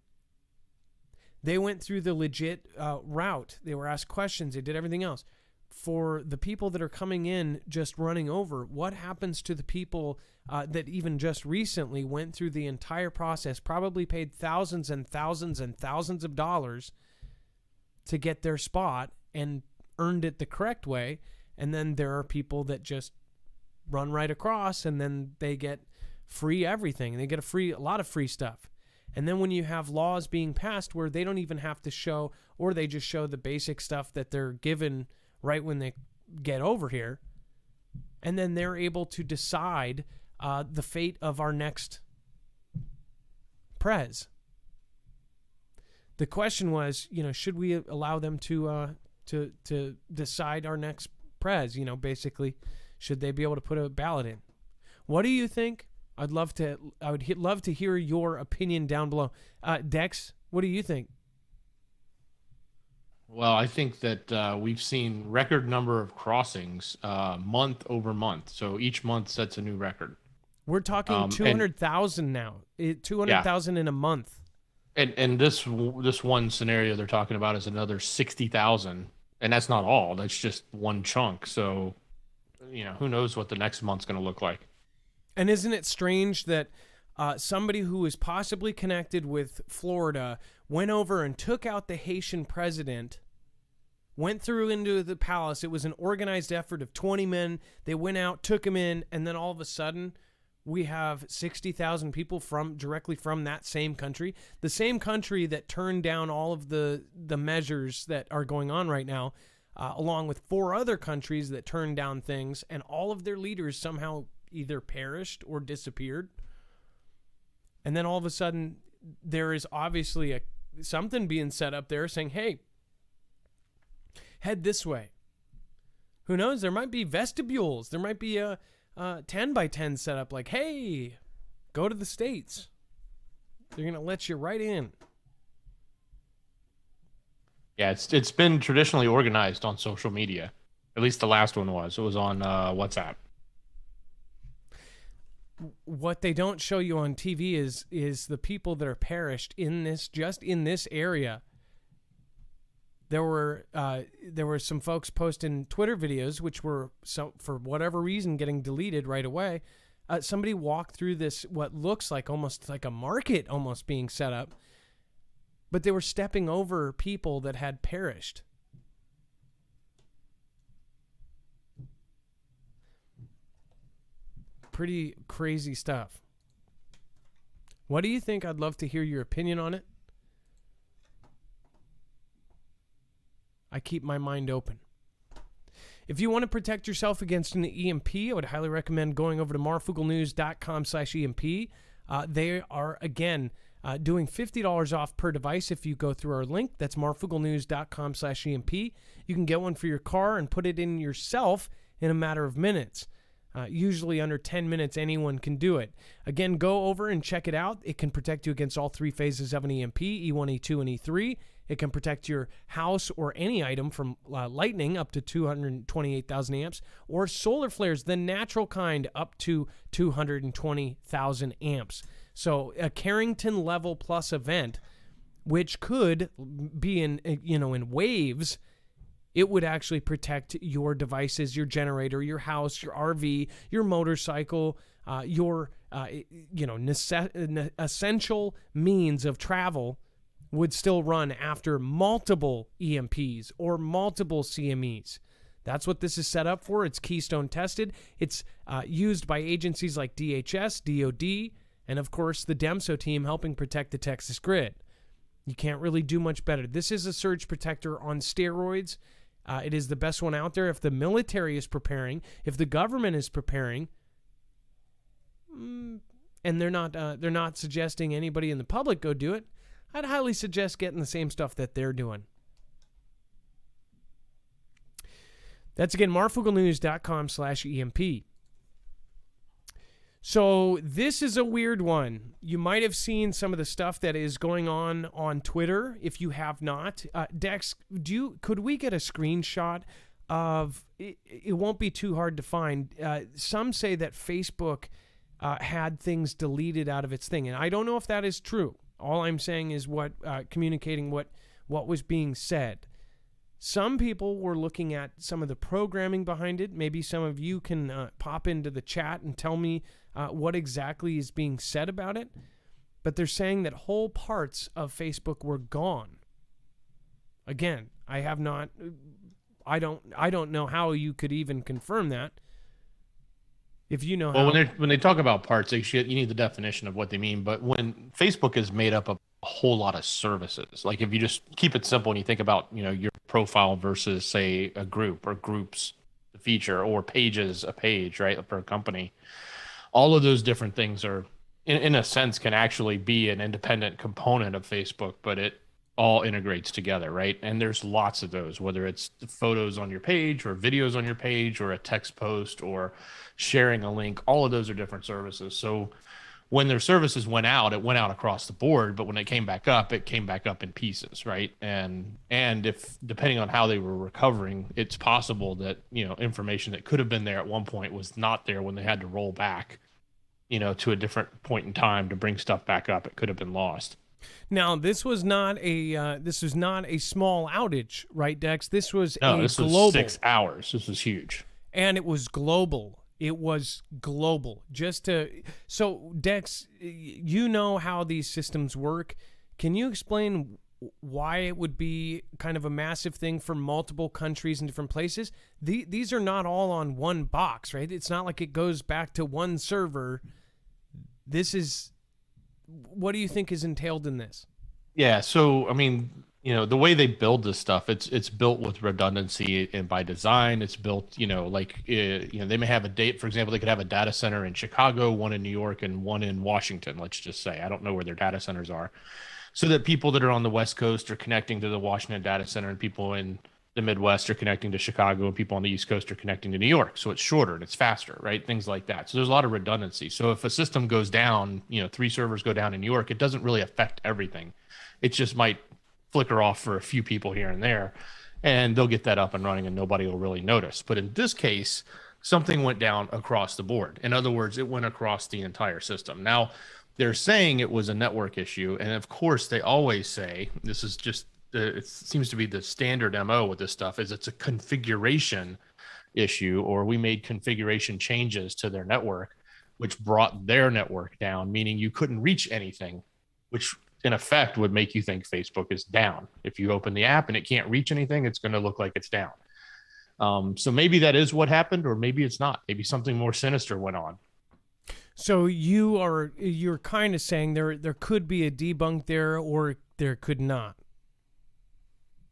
They went through the legit route. They were asked questions. They did everything else. for the people that are coming in just running over? What happens to the people that even just recently went through the entire process, probably paid thousands and thousands and thousands of dollars to get their spot and earned it the correct way, and then there are people that just run right across and then they get free everything. They get a lot of free stuff. And then when you have laws being passed where they don't even have to show, or they just show the basic stuff that they're given right when they get over here, and then they're able to decide the fate of our next prez. The question was, should we allow them to decide our next prez? Basically, should they be able to put a ballot in? What do you think? I would love to hear your opinion down below. Dex, what do you think? Well, I think that we've seen record number of crossings month over month. So each month sets a new record. We're talking 200,000 now. 200,000 in a month. And this one scenario they're talking about is another 60,000, and that's not all. That's just one chunk. So, who knows what the next month's going to look like. And isn't it strange that somebody who is possibly connected with Florida went over and took out the Haitian president, went through into the palace. It was an organized effort of 20 men. They went out, took him in, and then all of a sudden we have 60,000 people directly from that same country, the same country that turned down all of the measures that are going on right now, along with 4 other countries that turned down things, and all of their leaders somehow either perished or disappeared. And then all of a sudden there is obviously something being set up there saying, hey, head this way. Who knows? There might be vestibules. There might be a 10 by 10 set up like, hey, go to the States. They're going to let you right in. Yeah, it's been traditionally organized on social media. At least the last one was. It was on WhatsApp. What they don't show you on TV is the people that are perished in this area. There were some folks posting Twitter videos which were, for whatever reason, getting deleted right away. Somebody walked through this, what looks like almost like a market almost being set up, but they were stepping over people that had perished. Pretty crazy stuff. What do you think? I'd love to hear your opinion on it. I keep my mind open. If you want to protect yourself against an EMP, I would highly recommend going over to marfooglenews.com/EMP. They are, again, doing $50 off per device if you go through our link. That's marfooglenews.com/EMP. You can get one for your car and put it in yourself in a matter of minutes. Usually under 10 minutes, anyone can do it. Again, go over and check it out. It can protect you against all 3 phases of an EMP, E1, E2, and E3. It can protect your house or any item from lightning up to 228,000 amps, or solar flares, the natural kind, up to 220,000 amps. So a Carrington level plus event, which could be in waves. It would actually protect your devices, your generator, your house, your RV, your motorcycle, your essential means of travel would still run after multiple EMPs or multiple CMEs. That's what this is set up for. It's Keystone tested. It's used by agencies like DHS, DOD, and of course the DEMSO team helping protect the Texas grid. You can't really do much better. This is a surge protector on steroids. It is the best one out there. If the military is preparing, if the government is preparing, and they're not suggesting anybody in the public go do it, I'd highly suggest getting the same stuff that they're doing. That's again marfooglenews.com/EMP. So this is a weird one. You might have seen some of the stuff that is going on Twitter. If you have not, Dex, could we get a screenshot of it? It won't be too hard to find. Some say that Facebook had things deleted out of its thing, and I don't know if that is true. All I'm saying is communicating what was being said. Some people were looking at some of the programming behind it. Maybe some of you can pop into the chat and tell me what exactly is being said about it. But they're saying that whole parts of Facebook were gone. Again, I don't know how you could even confirm that. If you know how. Well, when they talk about parts, you need the definition of what they mean. But when Facebook is made up of a whole lot of services, like if you just keep it simple and you think about, your profile versus say a group or groups, the feature, or pages, a page, right, for a company, all of those different things are, in a sense, can actually be an independent component of Facebook, but it all integrates together, right? And there's lots of those, whether it's photos on your page or videos on your page or a text post or sharing a link. All of those are different services. So when their services went out, it went out across the board, but when it came back up in pieces, right? And if, depending on how they were recovering, it's possible that, information that could have been there at one point was not there when they had to roll back, to a different point in time to bring stuff back up. It could have been lost. Now, this was not a small outage, right, Dex? This was global. Was 6 hours. This was huge, and it was global. It was global. So, Dex, you know how these systems work. Can you explain why it would be kind of a massive thing for multiple countries and different places? These are not all on one box, right? It's not like it goes back to one server. What do you think is entailed in this? Yeah, so I mean, the way they build this stuff, it's built with redundancy and by design. It's built, they may have for example, they could have a data center in Chicago, one in New York, and one in Washington. Let's just say, I don't know where their data centers are, so that people that are on the West Coast are connecting to the Washington data center, and people in the Midwest are connecting to Chicago, and people on the East Coast are connecting to New York. So it's shorter and it's faster, right? Things like that. So there's a lot of redundancy. So if a system goes down, 3 servers go down in New York, it doesn't really affect everything. It just might flicker off for a few people here and there, and they'll get that up and running and nobody will really notice. But in this case, something went down across the board. In other words, it went across the entire system. Now, they're saying it was a network issue. And of course, they always say, this is just, it seems to be the standard MO with this stuff, is it's a configuration issue, or we made configuration changes to their network, which brought their network down, meaning you couldn't reach anything, which in effect would make you think Facebook is down. If you open the app and it can't reach anything, it's going to look like it's down. So maybe that is what happened, or maybe it's not. Maybe something more sinister went on. So you're kind of saying there could be a debunk there, or there could not.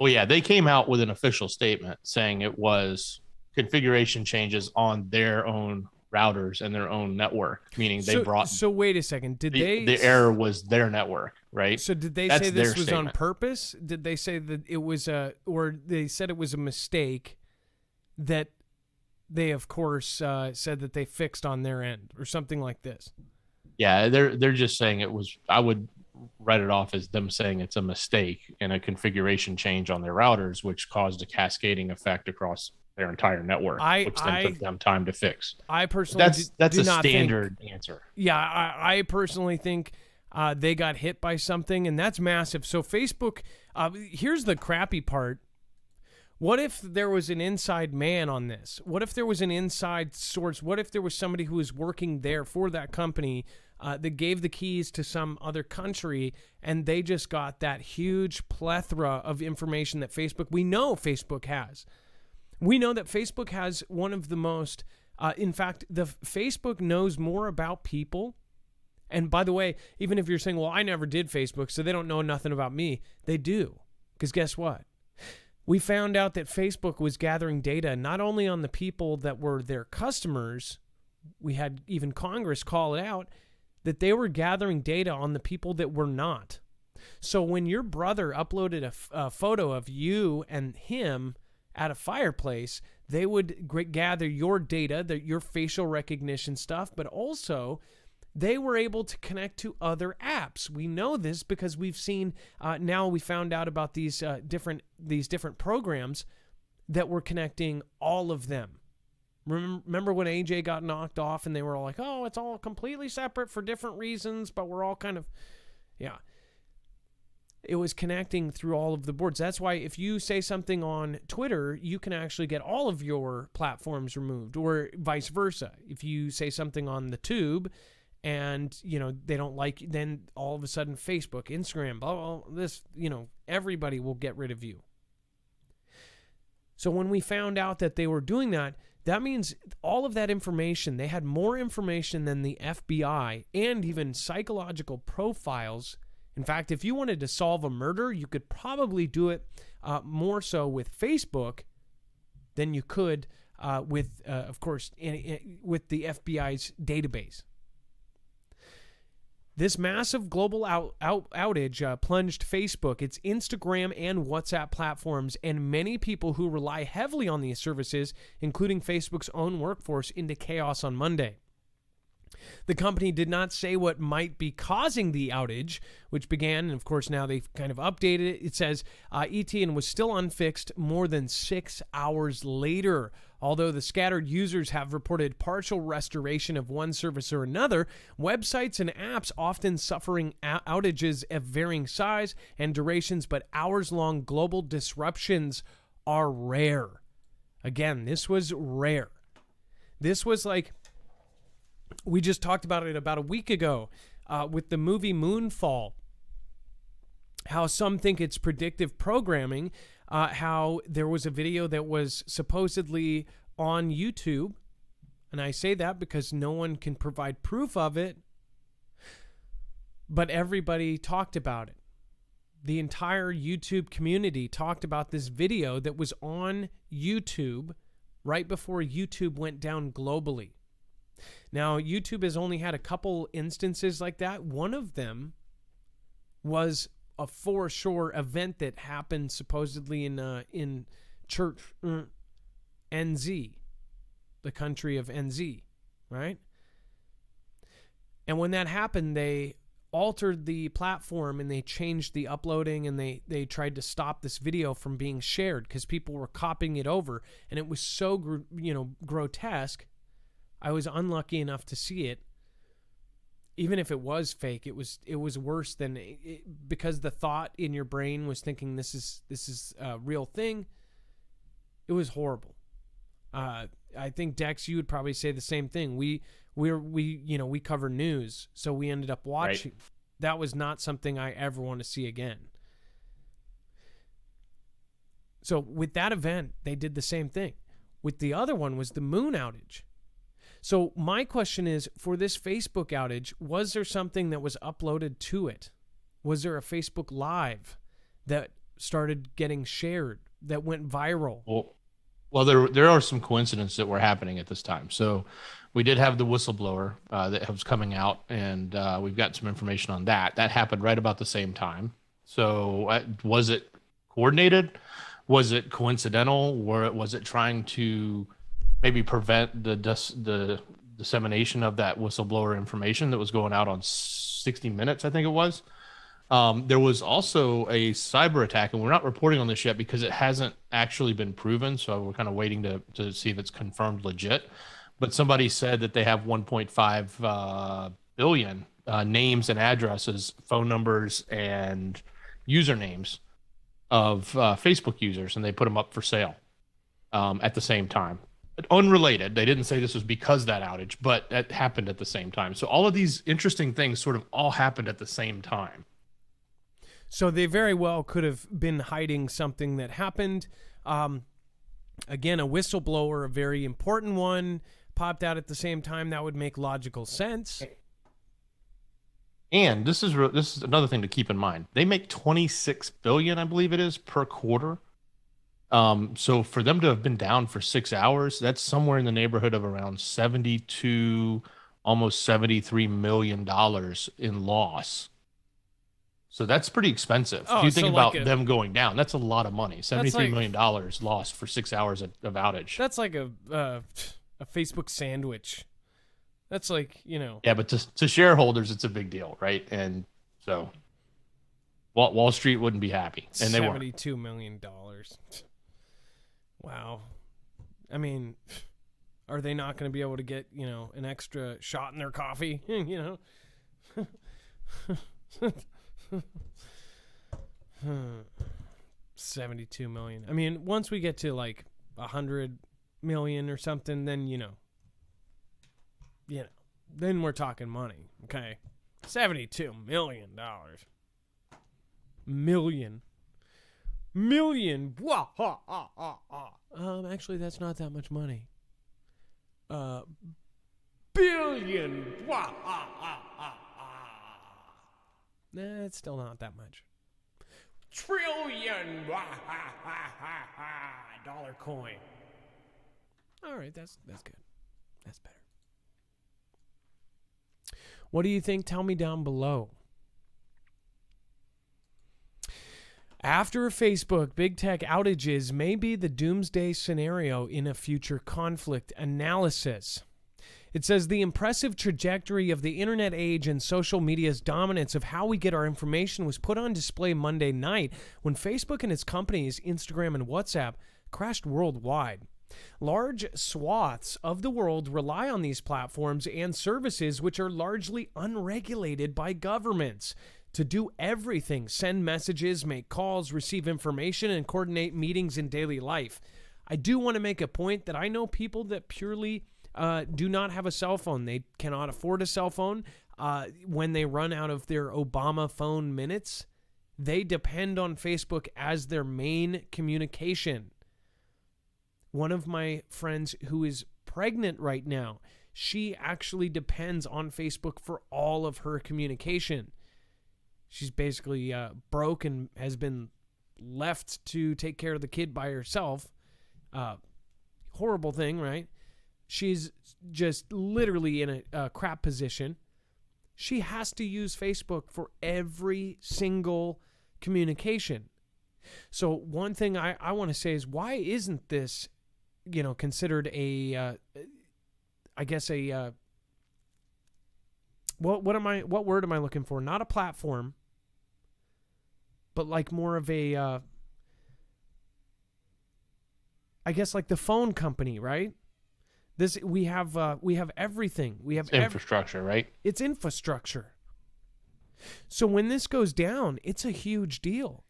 Well, yeah, they came out with an official statement saying it was configuration changes on their own routers and their own network, meaning they brought. So wait a second, the error was their network, right? So did they say this was on purpose? Did they say that it was or they said it was a mistake that they, of course, said that they fixed on their end, or something like this? Yeah, they're just saying it was. I would write it off as them saying it's a mistake and a configuration change on their routers, which caused a cascading effect across their entire network, which then took them time to fix. I personally that's a standard answer. Yeah, I personally think they got hit by something, and that's massive. So Facebook, here's the crappy part. What if there was an inside man on this? What if there was an inside source? What if there was somebody who was working there for that company that gave the keys to some other country, and they just got that huge plethora of information that we know Facebook has. We know that Facebook has one of the most, in fact, Facebook knows more about people. And by the way, even if you're saying, well, I never did Facebook, so they don't know nothing about me, they do. Because guess what? We found out that Facebook was gathering data not only on the people that were their customers, we had even Congress call it out, that they were gathering data on the people that were not. So when your brother uploaded a photo of you and him at a fireplace, they would gather your data, your facial recognition stuff, but also they were able to connect to other apps. We know this because we've seen, now we found out about these different programs that were connecting all of them. Remember when AJ got knocked off and they were all like, oh, it's all completely separate for different reasons, but we're all kind of, yeah. it was connecting through all of the boards. That's why if you say something on Twitter, you can actually get all of your platforms removed, or vice versa. If you say something on the tube and, they don't like, then all of a sudden Facebook, Instagram, blah, blah, blah, this, everybody will get rid of you. So when we found out that they were doing that, that means all of that information, they had more information than the FBI and even psychological profiles. In fact, if you wanted to solve a murder, you could probably do it more so with Facebook than you could with, of course, with the FBI's database. This massive global outage plunged Facebook, its Instagram and WhatsApp platforms, and many people who rely heavily on these services, including Facebook's own workforce, into chaos on Monday. The company did not say what might be causing the outage, which began, and of course now they've kind of updated it. It says ETN was still unfixed more than 6 hours later. Although the scattered users have reported partial restoration of one service or another, websites and apps often suffering outages of varying size and durations, but hours-long global disruptions are rare. Again, this was rare. This was like, we just talked about it about a week ago with the movie Moonfall, how some think it's predictive programming, how there was a video that was supposedly on YouTube, and I say that because no one can provide proof of it, but everybody talked about it. The entire YouTube community talked about this video that was on YouTube right before YouTube went down globally. Now, YouTube has only had a couple instances like that. One of them was a foreshore event that happened supposedly in church NZ, the country of NZ, right? And when that happened, they altered the platform and they changed the uploading, and they tried to stop this video from being shared because people were copying it over, and it was so grotesque. I was unlucky enough to see it. Even if it was fake, it was worse than because the thought in your brain was thinking this is a real thing. It was horrible. I think Dex, you would probably say the same thing. We cover news, so we ended up watching. Right. That was not something I ever want to see again. So with that event, they did the same thing. With the other one was the moon outage. So my question is, for this Facebook outage, was there something that was uploaded to it? Was there a Facebook Live that started getting shared, that went viral? Well, there are some coincidences that were happening at this time. So we did have the whistleblower that was coming out, and we've got some information on that. That happened right about the same time. So was it coordinated? Was it coincidental? Or was it trying to maybe prevent the dissemination of that whistleblower information that was going out on 60 Minutes, I think it was? There was also a cyber attack, and we're not reporting on this yet because it hasn't actually been proven. So we're kind of waiting to see if it's confirmed legit. But somebody said that they have 1.5 billion names and addresses, phone numbers, and usernames of Facebook users, and they put them up for sale at the same time. Unrelated. They didn't say this was because that outage, but it happened at the same time. So all of these interesting things sort of all happened at the same time. So they very well could have been hiding something that happened. Again, a whistleblower, a very important one, popped out at the same time. That would make logical sense. And this is another thing to keep in mind. They make 26 billion, I believe it is, per quarter. So for them to have been down for 6 hours, that's somewhere in the neighborhood of around 72, almost $73 million in loss. So that's pretty expensive. If you think about them going down, that's a lot of money. $73 million lost for 6 hours of outage. That's like a Facebook sandwich. That's like, Yeah, but to shareholders, it's a big deal, right? And so Wall Street wouldn't be happy. And they weren't. $72 million. Wow. I mean, are they not going to be able to get, an extra shot in their coffee? 72 million. I mean, once we get to like 100 million or something, then then we're talking money. Okay, $72 million. Million. Wah, ha, ah, ah, ah. Actually, that's not that much money. Billion. Wah, ah, ah, ah, ah. Nah, it's still not that much. Trillion. Wah, ha, ha, ha, ha. Dollar coin. All right, that's good. That's better. What do you think? Tell me down below. After Facebook, big tech outages may be the doomsday scenario in a future conflict analysis. It says the impressive trajectory of the internet age and social media's dominance of how we get our information was put on display Monday night when Facebook and its companies, Instagram and WhatsApp, crashed worldwide. Large swaths of the world rely on these platforms and services, which are largely unregulated by governments, to do everything: send messages, make calls, receive information, and coordinate meetings in daily life. I do want to make a point that I know people that purely do not have a cell phone. They cannot afford a cell phone. When they run out of their Obama phone minutes, they depend on Facebook as their main communication. One of my friends who is pregnant right now, she actually depends on Facebook for all of her communication. She's basically broke and has been left to take care of the kid by herself. Horrible thing, right? She's just literally in a crap position. She has to use Facebook for every single communication. So one thing I want to say is, why isn't this, considered a, what word am I looking for? Not a platform, but like more of a, like the phone company, right? We have everything. We have infrastructure, right? It's infrastructure. So when this goes down, it's a huge deal.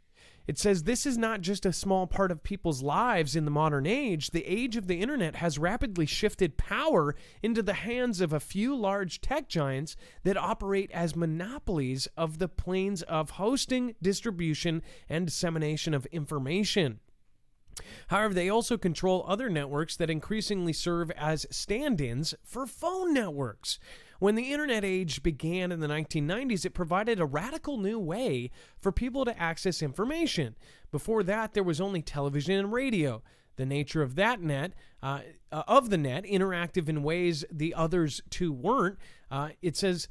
It says this is not just a small part of people's lives in the modern age. The age of the internet has rapidly shifted power into the hands of a few large tech giants that operate as monopolies of the planes of hosting, distribution, and dissemination of information. However, they also control other networks that increasingly serve as stand-ins for phone networks. When the internet age began in the 1990s, it provided a radical new way for people to access information. Before that, there was only television and radio. The nature of that net, interactive in ways the others two weren't, it says,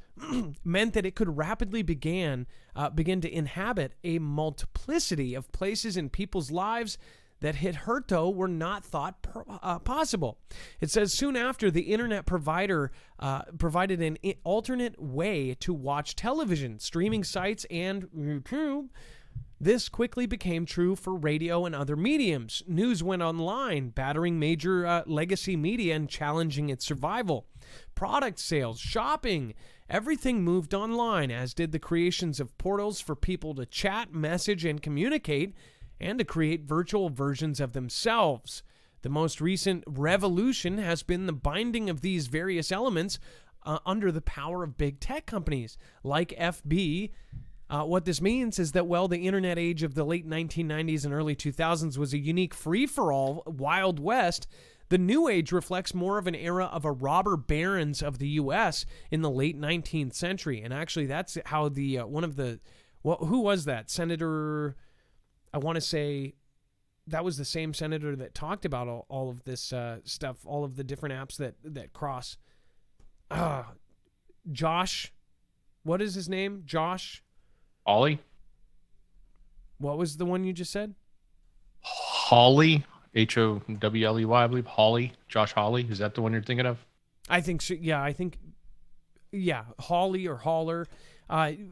meant that it could rapidly begin to inhabit a multiplicity of places in people's lives that hitherto were not thought possible. It says soon after, the internet provided an alternate way to watch television, streaming sites, and YouTube. This quickly became true for radio and other mediums. News went online, battering major legacy media and challenging its survival. Product sales, shopping, everything moved online, as did the creations of portals for people to chat, message, and communicate, and to create virtual versions of themselves. The most recent revolution has been the binding of these various elements under the power of big tech companies like FB. What this means is that, the internet age of the late 1990s and early 2000s was a unique free-for-all Wild West. The new age reflects more of an era of a robber barons of the U.S. in the late 19th century. And actually, that's how who was that? Senator... I want to say that was the same senator that talked about all of this stuff, all of the different apps that cross. Josh, what is his name? Josh? Hawley? What was the one you just said? Hawley, Howley, I believe. Hawley, Josh Hawley. Is that the one you're thinking of? I think so. Yeah, Hawley or Haller.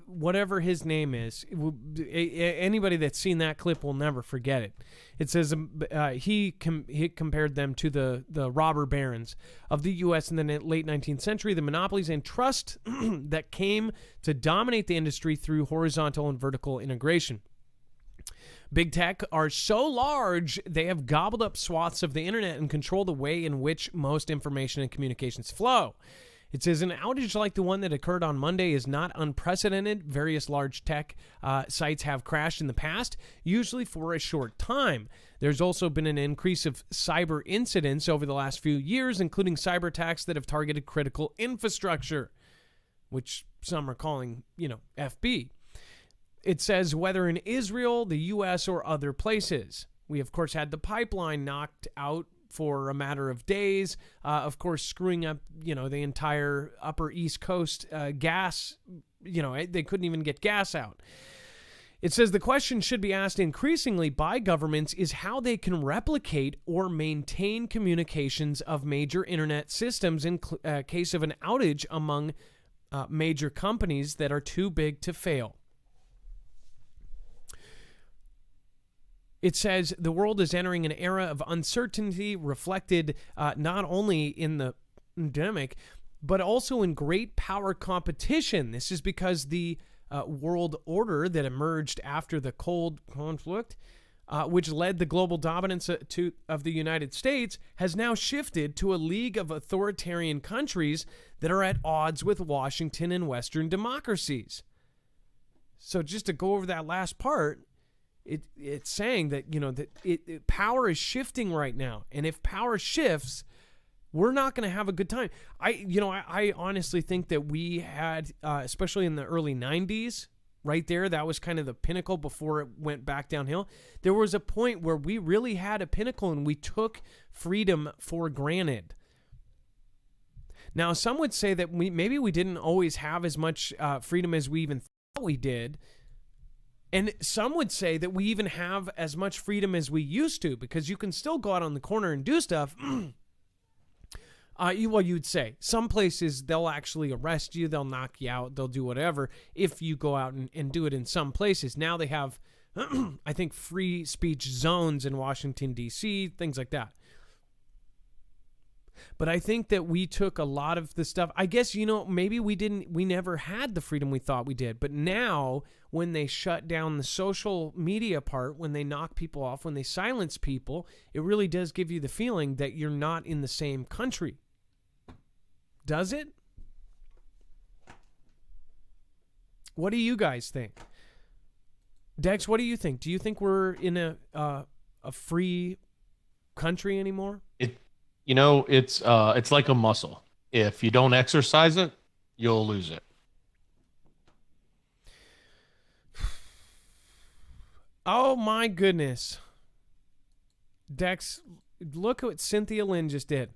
Whatever his name is, anybody that's seen that clip will never forget it. It says he compared them to the robber barons of the U.S. in the late 19th century, the monopolies and trust that came to dominate the industry through horizontal and vertical integration. Big tech are so large, they have gobbled up swaths of the internet and control the way in which most information and communications flow. It says an outage like the one that occurred on Monday is not unprecedented. Various large tech sites have crashed in the past, usually for a short time. There's also been an increase of cyber incidents over the last few years, including cyber attacks that have targeted critical infrastructure, which some are calling, FB. It says whether in Israel, the U.S., or other places. We, of course, had the pipeline knocked out for a matter of days, of course, screwing up, the entire upper East Coast gas. They couldn't even get gas out. It says the question should be asked increasingly by governments is how they can replicate or maintain communications of major internet systems in case of an outage among major companies that are too big to fail. It says the world is entering an era of uncertainty reflected not only in the pandemic, but also in great power competition. This is because the world order that emerged after the Cold Conflict, which led the global dominance of the United States, has now shifted to a league of authoritarian countries that are at odds with Washington and Western democracies. So just to go over that last part, it's saying that power is shifting right now, and if power shifts, we're not going to have a good time. I honestly think that we had, especially in the early 90s, right there, that was kind of the pinnacle before it went back downhill. There was a point where we really had a pinnacle, and we took freedom for granted. Now, some would say that maybe we didn't always have as much freedom as we even thought we did. And some would say that we even have as much freedom as we used to, because you can still go out on the corner and do stuff. You'd say some places they'll actually arrest you, they'll knock you out, they'll do whatever if you go out and do it in some places. Now they have, I think, free speech zones in Washington, D.C., things like that. But I think that we took a lot of the stuff. I guess, maybe we never had the freedom we thought we did. But now, when they shut down the social media part, when they knock people off, when they silence people, it really does give you the feeling that you're not in the same country. Does it? What do you guys think? Dex, what do you think? Do you think we're in a free country anymore? It's like a muscle. If you don't exercise it, you'll lose it. Oh my goodness. Dex, look at what Cynthia Lynn just did.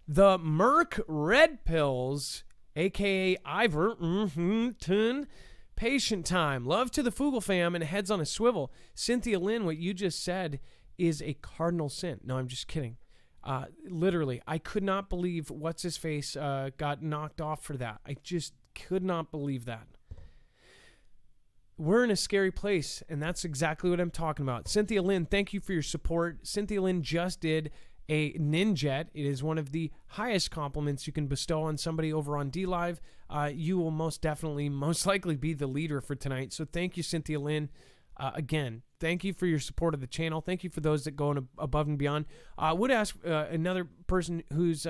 The Merck Red Pills, aka Ivermectin, patient time. Love to the Foogle fam and heads on a swivel. Cynthia Lynn, what you just said is a cardinal sin. No, I'm just kidding. Literally, I could not believe what's-his-face got knocked off for that. I just could not believe that. We're in a scary place, and that's exactly what I'm talking about. Cynthia Lynn, thank you for your support. Cynthia Lynn just did a Ninjet. It is one of the highest compliments you can bestow on somebody over on DLive. You will most likely be the leader for tonight. So thank you, Cynthia Lynn. Again, thank you for your support of the channel. Thank you for those that go above and beyond. I would ask another person who's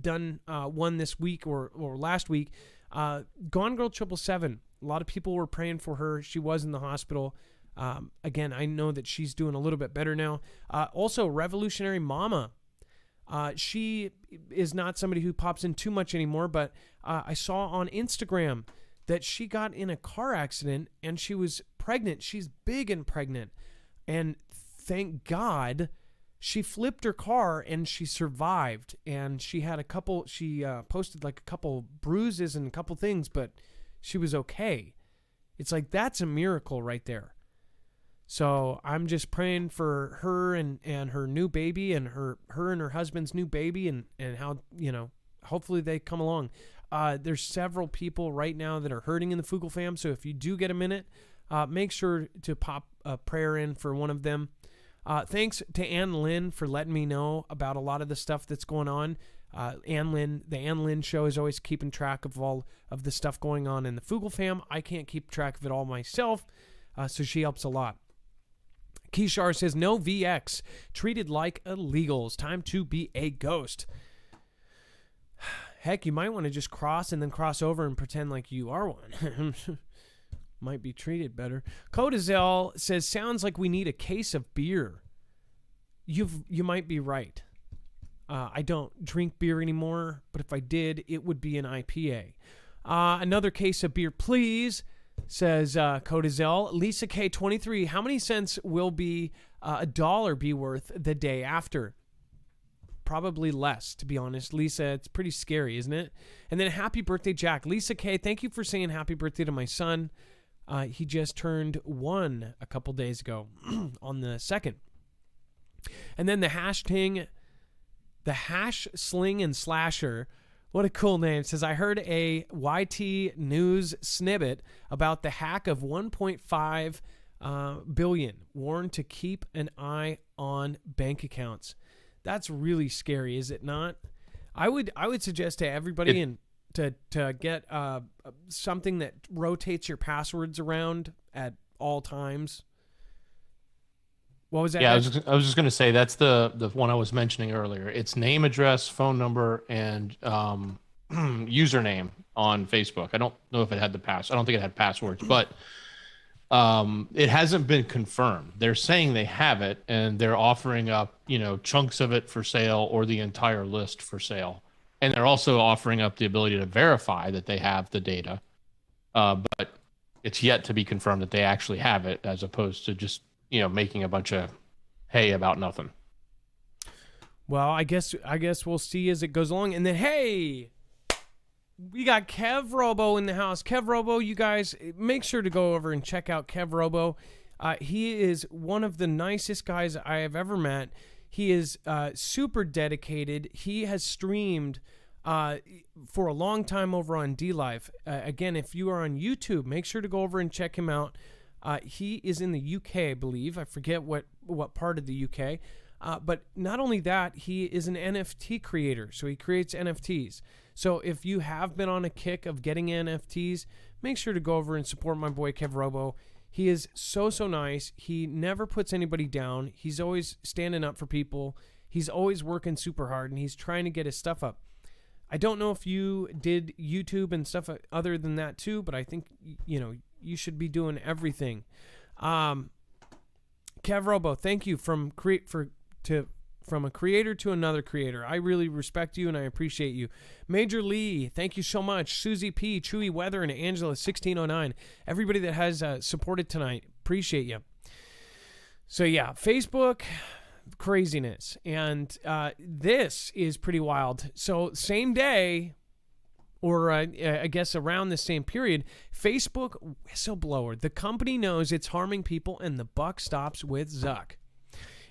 done one this week or last week, Gone Girl 777. A lot of people were praying for her. She was in the hospital. Again, I know that she's doing a little bit better now. Also, Revolutionary Mama. She is not somebody who pops in too much anymore, but I saw on Instagram that she got in a car accident and she was pregnant. She's big and pregnant. And thank God she flipped her car and she survived. And she had she posted like a couple bruises and a couple things, but she was okay. It's like, that's a miracle right there. So I'm just praying for her and her new baby and her and her husband's new baby and how, hopefully they come along. There's several people right now that are hurting in the Foogle fam. So if you do get a minute, make sure to pop a prayer in for one of them. Thanks to Ann Lynn for letting me know about a lot of the stuff that's going on. The Ann Lynn show is always keeping track of all of the stuff going on in the Foogle fam. I can't keep track of it all myself, so she helps a lot. Kishar says, no VX, treated like illegals. Time to be a ghost. Heck, you might want to just cross and then cross over and pretend like you are one. Might be treated better. Codazel says, sounds like we need a case of beer. You might be right. I don't drink beer anymore, but if I did, it would be an IPA. Another case of beer, please, says Codazel. Lisa K23, how many cents will be $1 be worth the day after? Probably less, to be honest. Lisa, it's pretty scary, isn't it? And then happy birthday, Jack. Lisa K, thank you for saying happy birthday to my son. He just turned 1 a couple days ago on the 2nd. And then the hash sling and slasher, what a cool name, says, I heard a YT news snippet about the hack of 1.5 billion, warned to keep an eye on bank accounts. That's really scary, is it not? I would suggest to everybody to get something that rotates your passwords around at all times. What was that? Yeah, I was just going to say that's the one I was mentioning earlier. It's name, address, phone number, and username on Facebook. I don't know if it had I don't think it had passwords, but it hasn't been confirmed. They're saying they have it, and they're offering up, chunks of it for sale or the entire list for sale. And they're also offering up the ability to verify that they have the data. But it's yet to be confirmed that they actually have it, as opposed to just making a bunch of hay about nothing. Well, I guess we'll see as it goes along. And then, hey, we got Kev Robo in the house. Kev Robo, you guys, make sure to go over and check out Kev Robo. He is one of the nicest guys I have ever met. He is super dedicated. He has streamed for a long time over on DLive. Again, if you are on YouTube, make sure to go over and check him out. He is in the UK, I believe. I forget what part of the UK. But not only that, he is an NFT creator. So he creates NFTs. So if you have been on a kick of getting NFTs, make sure to go over and support my boy Kev Robo. He is so nice. He never puts anybody down. He's always standing up for people. He's always working super hard, and he's trying to get his stuff up. I don't know if you did YouTube and stuff other than that too, but I think, you should be doing everything. Kev Robo, thank you from a creator to another creator. I really respect you and I appreciate you. Major Lee, thank you so much. Susie P, Chewy Weather, and Angela 1609. Everybody that has supported tonight, appreciate you. So yeah, Facebook craziness, and this is pretty wild. So same day, or I guess around the same period, Facebook Whistleblower. The company knows it's harming people, and the buck stops with Zuck.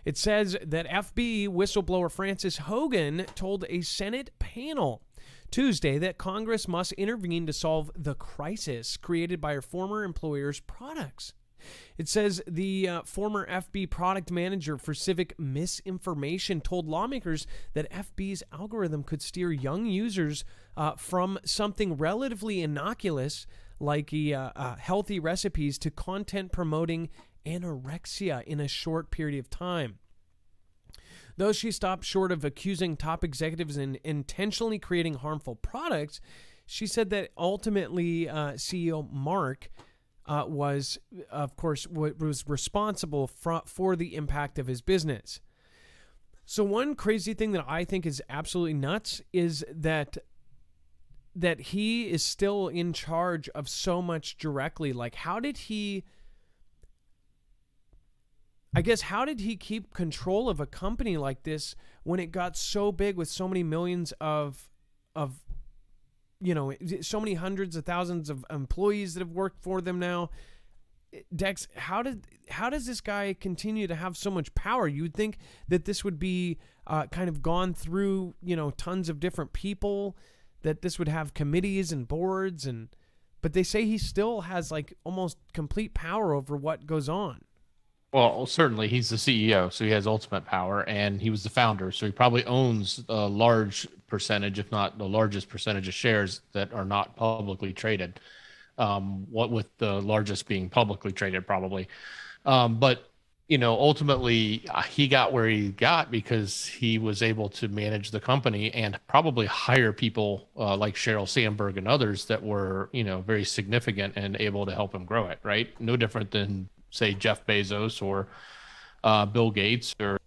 It says that FB whistleblower Francis Hogan told a Senate panel Tuesday that Congress must intervene to solve the crisis created by her former employer's products. It says the former FB product manager for civic misinformation told lawmakers that FB's algorithm could steer young users from something relatively innocuous like healthy recipes to content promoting anorexia in a short period of time. Though she stopped short of accusing top executives in intentionally creating harmful products, she said that ultimately CEO Mark was, of course, was responsible for the impact of his business. So one crazy thing that I think is absolutely nuts is that he is still in charge of so much directly. Like, how did he keep control of a company like this when it got so big with so many millions of so many hundreds of thousands of employees that have worked for them now? Dex, how does this guy continue to have so much power? You would think that this would be kind of gone through, tons of different people, that this would have committees and boards, but they say he still has like almost complete power over what goes on. Well, certainly he's the CEO, so he has ultimate power, and he was the founder, so he probably owns a large percentage, if not the largest percentage of shares that are not publicly traded. What with the largest being publicly traded, probably. But ultimately he got where he got because he was able to manage the company and probably hire people like Sheryl Sandberg and others that were, very significant and able to help him grow it, right? No different than, say, Jeff Bezos or Bill Gates or,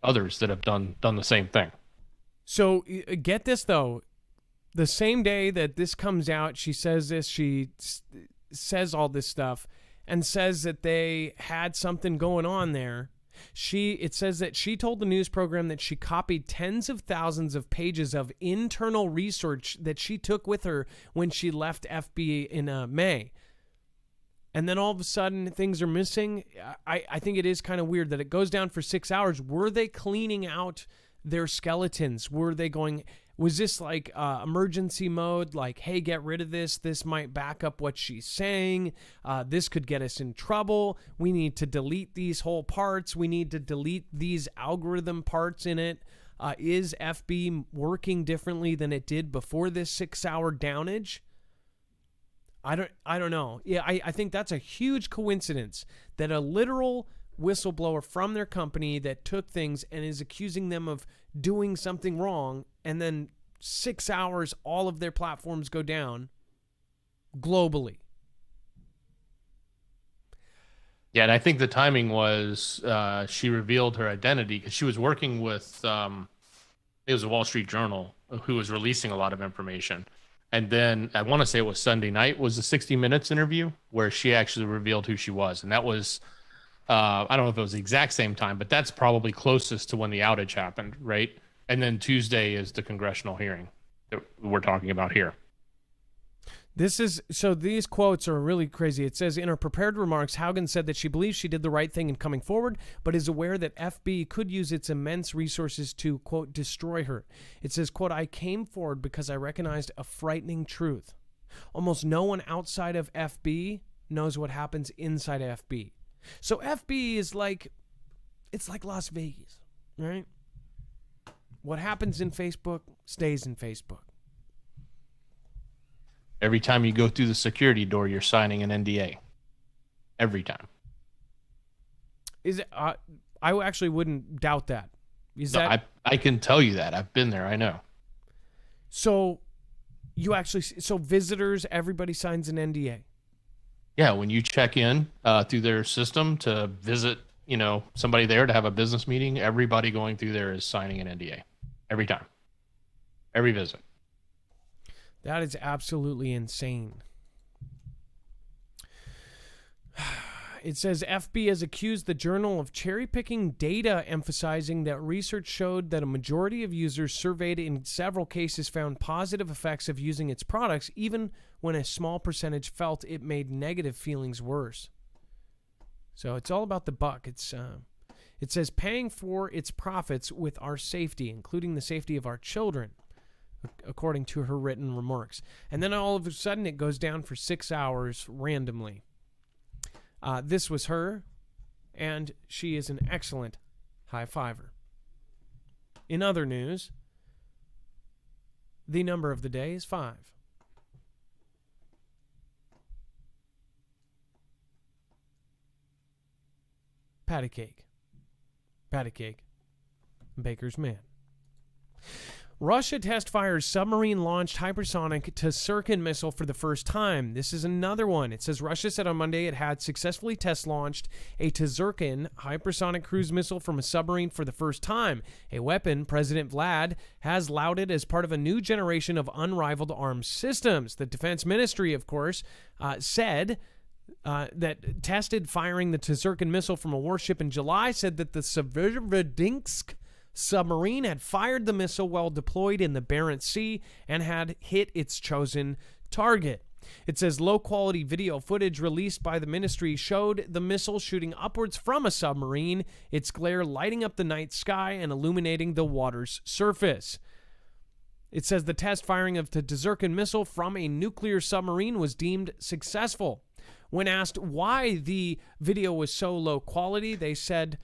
others that have done the same thing. So get this, though. The same day that this comes out, she says this, she says all this stuff and says that they had something going on there. It says that she told the news program that she copied tens of thousands of pages of internal research that she took with her when she left FB in May. And then all of a sudden things are missing. I think it is kind of weird that it goes down for 6 hours. Were they cleaning out their skeletons? Were they going... Was this like emergency mode? Like, hey, get rid of this. This might back up what she's saying. This could get us in trouble. We need to delete these whole parts. We need to delete these algorithm parts in it. Is FB working differently than it did before this 6-hour downage? I don't know. Yeah, I think that's a huge coincidence that a literal whistleblower from their company that took things and is accusing them of doing something wrong, and then 6 hours, all of their platforms go down globally. Yeah, and I think the timing was she revealed her identity because she was working with, it was a Wall Street Journal who was releasing a lot of information. And then I want to say it was Sunday night was the 60 Minutes interview where she actually revealed who she was. And that was, I don't know if it was the exact same time, but that's probably closest to when the outage happened, right? And then Tuesday is the congressional hearing that we're talking about here. So these quotes are really crazy. It says, in her prepared remarks, Haugen said that she believes she did the right thing in coming forward, but is aware that FB could use its immense resources to, quote, destroy her. It says, quote, I came forward because I recognized a frightening truth. Almost no one outside of FB knows what happens inside FB. So FB is like, it's like Las Vegas, right? What happens in Facebook stays in Facebook. Every time you go through the security door, you're signing an NDA. Every time. Is it? I actually wouldn't doubt that. I can tell you that. I've been there. I know. So visitors, everybody signs an NDA. Yeah, when you check in through their system to visit, somebody there to have a business meeting, everybody going through there is signing an NDA. Every time. Every visit. That is absolutely insane. It says FB has accused the Journal of cherry-picking data, emphasizing that research showed that a majority of users surveyed in several cases found positive effects of using its products, even when a small percentage felt it made negative feelings worse. So it's all about the buck. It says paying for its profits with our safety, including the safety of our children, according to her written remarks. And then all of a sudden it goes down for 6 hours randomly. This was her, and she is an excellent high-fiver. In other news, the number of the day is 5. Patty cake. Patty cake. Baker's man. Russia test fires submarine-launched hypersonic Tazirkin missile for the first time. This is another one. It says Russia said on Monday it had successfully test-launched a Tazirkin hypersonic cruise missile from a submarine for the first time, a weapon President Vlad has lauded as part of a new generation of unrivaled arms systems. The Defense Ministry, of course, said that tested firing the Tazirkin missile from a warship in July, said that the Severodinsk submarine had fired the missile while deployed in the Barents Sea and had hit its chosen target. It says low-quality video footage released by the ministry showed the missile shooting upwards from a submarine, its glare lighting up the night sky and illuminating the water's surface. It says the test firing of the Tazirkin missile from a nuclear submarine was deemed successful. When asked why the video was so low quality, they said,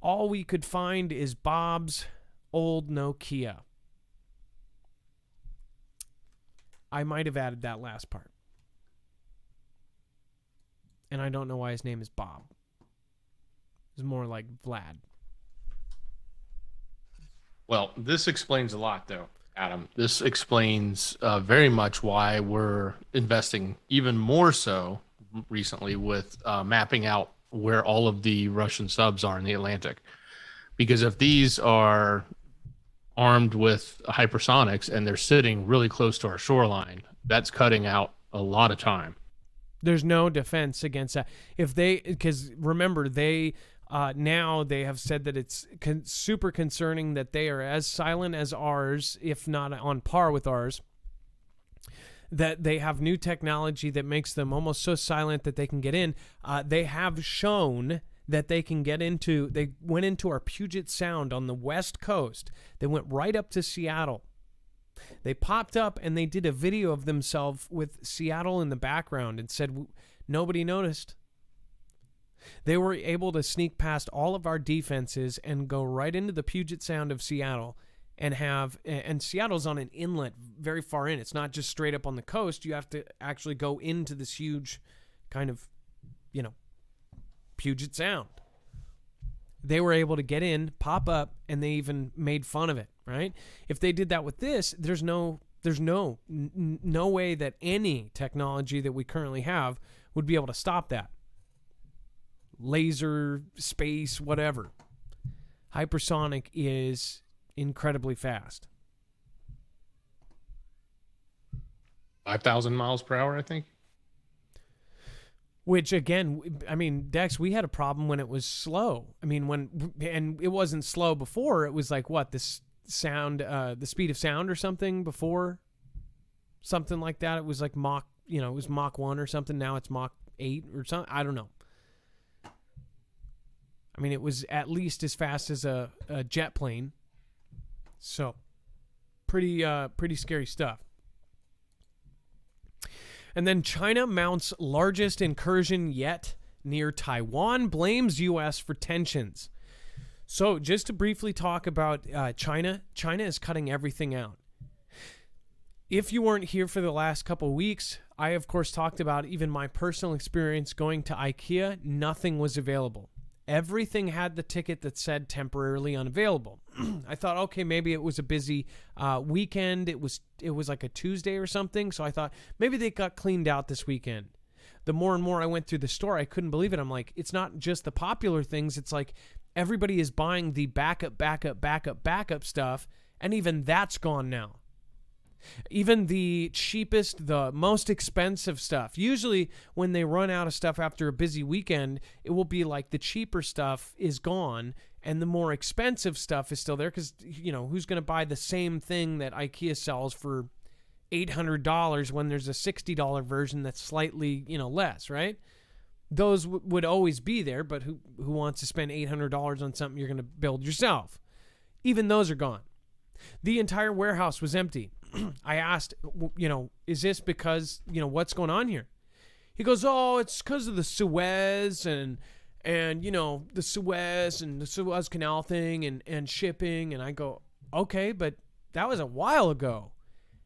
all we could find is Bob's old Nokia. I might have added that last part. And I don't know why his name is Bob. It's more like Vlad. Well, this explains a lot, though, Adam. This explains very much why we're investing even more so recently with mapping out where all of the Russian subs are in the Atlantic. Because if these are armed with hypersonics and they're sitting really close to our shoreline, that's cutting out a lot of time. There's no defense against that. Because remember, now they have said that it's super concerning that they are as silent as ours, if not on par with ours. That they have new technology that makes them almost so silent that they can get in. They have shown that they can get into. They went into our Puget Sound on the West Coast. They went right up to Seattle. They popped up and they did a video of themselves with Seattle in the background and said nobody noticed. They were able to sneak past all of our defenses and go right into the Puget Sound of Seattle and Seattle's on an inlet very far in. It's not just straight up on the coast. You have to actually go into this huge kind of, Puget Sound. They were able to get in, pop up, and they even made fun of it, right? If they did that with this, there's no way that any technology that we currently have would be able to stop that. Laser, space, whatever. Hypersonic is incredibly fast. 5,000 miles per hour, I think. Which, again, I mean, Dex, we had a problem when it was slow. I mean, and it wasn't slow before. It was like, what, this sound, the speed of sound or something before? Something like that. It was like Mach 1 or something. Now it's Mach 8 or something. I don't know. I mean, it was at least as fast as a jet plane. So, pretty scary stuff. And then China mounts largest incursion yet near Taiwan, blames U.S. for tensions. So just to briefly talk about China is cutting everything out. If you weren't here for the last couple of weeks, I, of course, talked about even my personal experience going to IKEA. Nothing was available. Everything had the ticket that said temporarily unavailable. I thought, okay, maybe it was a busy weekend. It was like a Tuesday or something. So I thought maybe they got cleaned out this weekend. The more and more I went through the store, I couldn't believe it. I'm like, it's not just the popular things. It's like everybody is buying the backup stuff. And even that's gone now. Even the cheapest, the most expensive stuff. Usually when they run out of stuff after a busy weekend, it will be like the cheaper stuff is gone and the more expensive stuff is still there because, who's going to buy the same thing that IKEA sells for $800 when there's a $60 version that's slightly, less, right? Those would always be there, but who wants to spend $800 on something you're going to build yourself? Even those are gone. The entire warehouse was empty. I asked, is this because, what's going on here? He goes, oh, it's because of the Suez and the Suez and the Suez Canal thing and shipping. And I go, okay, but that was a while ago.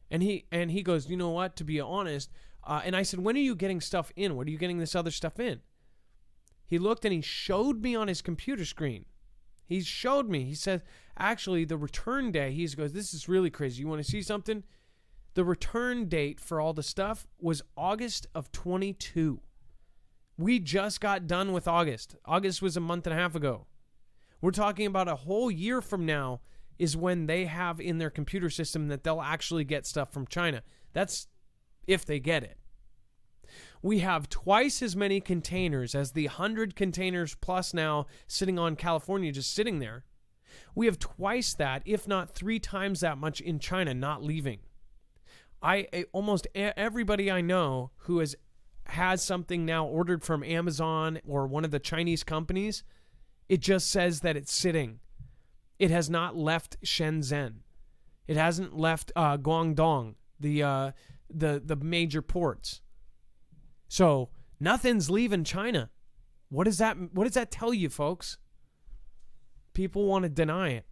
And he goes, you know what, to be honest. And I said, when are you getting stuff in? What are you getting this other stuff in? He looked and he showed me on his computer screen. He showed me. He said, actually, the return day, he goes, this is really crazy. You want to see something? The return date for all the stuff was August of 22. We just got done with August. August was a month and a half ago. We're talking about a whole year from now is when they have in their computer system that they'll actually get stuff from China. That's if they get it. We have twice as many containers as the 100 containers plus now sitting on California, just sitting there. We have twice that, if not 3 times that much in China not leaving. Almost everybody I know who has something now ordered from Amazon or one of the Chinese companies, it just says that it's sitting. It has not left Shenzhen. It hasn't left Guangdong, the major ports. So nothing's leaving China. What does that tell you, folks? People want to deny it.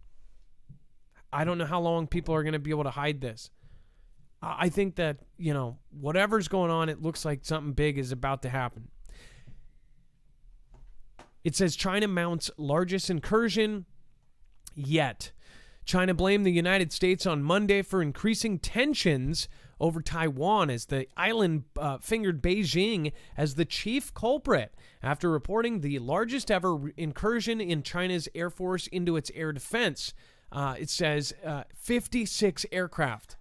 I don't know how long people are going to be able to hide this. I think that, whatever's going on, it looks like something big is about to happen. It says China mounts largest incursion yet. China blamed the United States on Monday for increasing tensions over Taiwan as the island fingered Beijing as the chief culprit after reporting the largest ever incursion in China's Air Force into its air defense. It says 56 aircraft.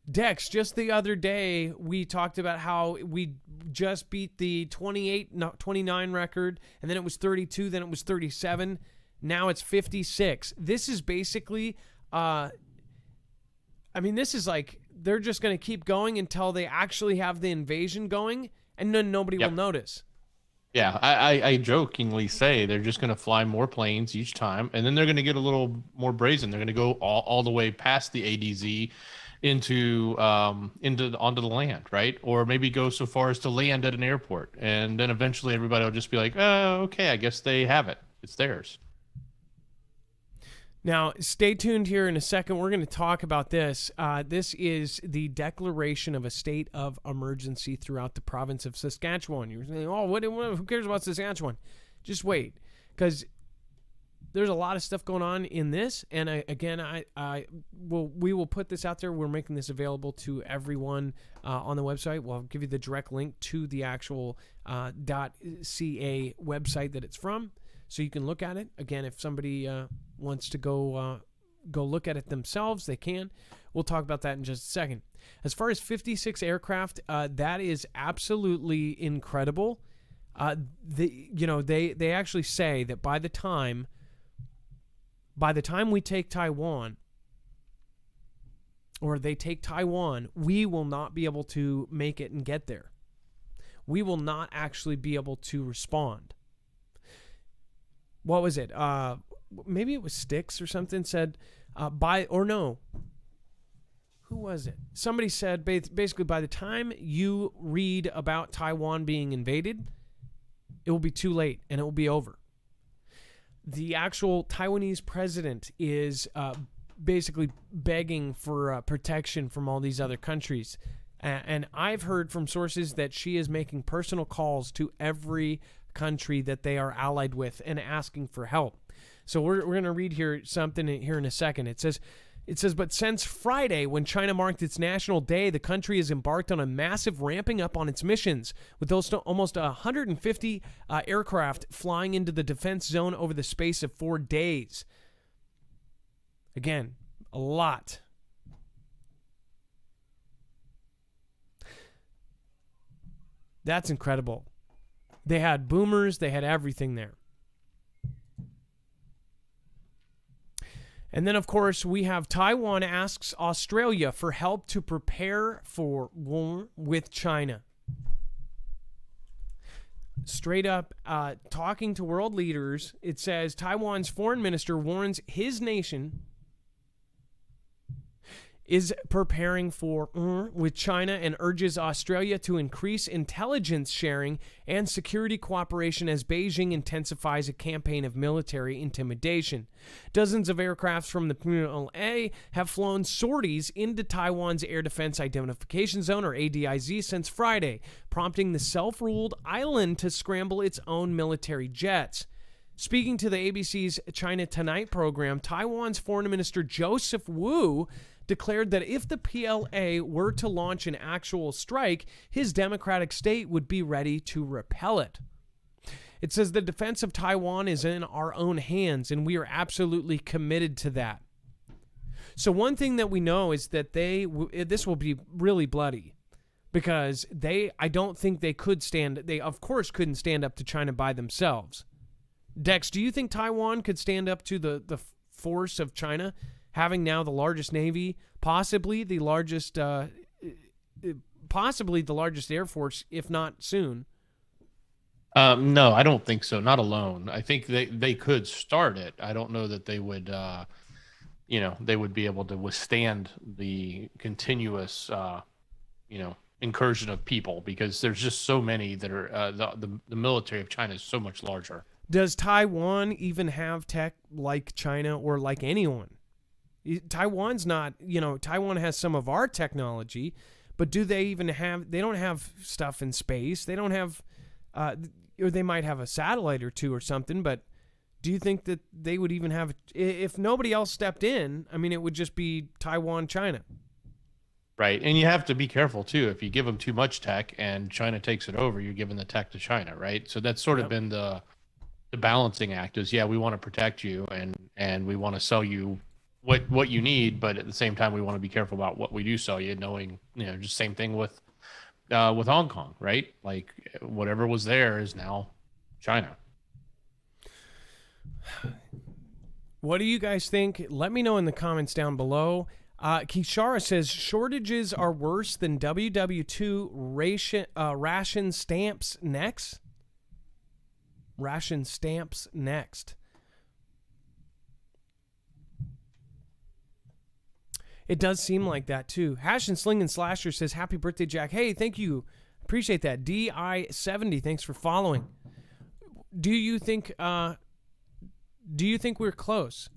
Dex, just the other day, we talked about how we just beat the 29 record, and then it was 32, then it was 37. Now it's 56. This is basically, this is like they're just going to keep going until they actually have the invasion going, and then nobody will notice. Yeah, I jokingly say they're just going to fly more planes each time, and then they're going to get a little more brazen. They're going to go all the way past the ADZ onto the land, right? Or maybe go so far as to land at an airport, and then eventually everybody will just be like, "Oh, okay, I guess they have it. It's theirs." Now, stay tuned here in a second. We're going to talk about this. This is the declaration of a state of emergency throughout the province of Saskatchewan. You're saying, "Oh, who cares about Saskatchewan?" Just wait, because there's a lot of stuff going on in this. And we will put this out there. We're making this available to everyone on the website. We'll give you the direct link to the actual .ca website that it's from, so you can look at it. Again, if somebody wants to go look at it themselves, they can. We'll talk about that in just a second. As far as 56 aircraft, that is absolutely incredible. They actually say that by the time we take Taiwan, or they take Taiwan, we will not be able to make it and get there. We will not actually be able to respond. What was it? Maybe it was Styx or something said, who was it? Somebody said basically by the time you read about Taiwan being invaded, it will be too late and it will be over. The actual Taiwanese president is basically begging for protection from all these other countries. And I've heard from sources that she is making personal calls to every country that they are allied with and asking for help. So we're going to read here something here in a second. It says, but since Friday, when China marked its National Day, the country has embarked on a massive ramping up on its missions, with almost 150 aircraft flying into the defense zone over the space of 4 days. Again, a lot. That's incredible. They had boomers, they had everything there. And then, of course, we have Taiwan asks Australia for help to prepare for war with China. Straight up, talking to world leaders, it says Taiwan's foreign minister warns his nation is preparing for with China and urges Australia to increase intelligence sharing and security cooperation as Beijing intensifies a campaign of military intimidation. Dozens of aircrafts from the PLA have flown sorties into Taiwan's Air Defense Identification Zone, or ADIZ, since Friday, prompting the self-ruled island to scramble its own military jets. Speaking to the ABC's China Tonight program, Taiwan's Foreign Minister Joseph Wu declared that if the PLA were to launch an actual strike, his democratic state would be ready to repel it. It says the defense of Taiwan is in our own hands, and we are absolutely committed to that. So one thing that we know is that this will be really bloody, because I don't think they of course couldn't stand up to China by themselves. Dex, do you think Taiwan could stand up to the force of China, having now the largest navy, possibly the largest Air Force, if not soon? No, I don't think so. Not alone. I think they could start it. I don't know that they would, they would be able to withstand the continuous, incursion of people, because there's just so many that are, the military of China is so much larger. Does Taiwan even have tech like China or like anyone? Taiwan's not, Taiwan has some of our technology, but do they even have, they don't have stuff in space. They don't have, or they might have a satellite or two or something, but do you think that they would even have, if nobody else stepped in, I mean, it would just be Taiwan, China. Right. And you have to be careful too. If you give them too much tech and China takes it over, you're giving the tech to China, right? So that's sort of been the balancing act is, yeah, we want to protect you and we want to sell you what you need, but at the same time we want to be careful about what we do sell you, knowing, just same thing with Hong Kong, right? Like whatever was there is now China. What do you guys think? Let me know in the comments down below. Kishara says shortages are worse than WW2 ration stamps next. Ration stamps next. It does seem like that too. Hash and Sling and Slasher says happy birthday, Jack. Hey, thank you. Appreciate that. DI70, thanks for following. Do you think we're close?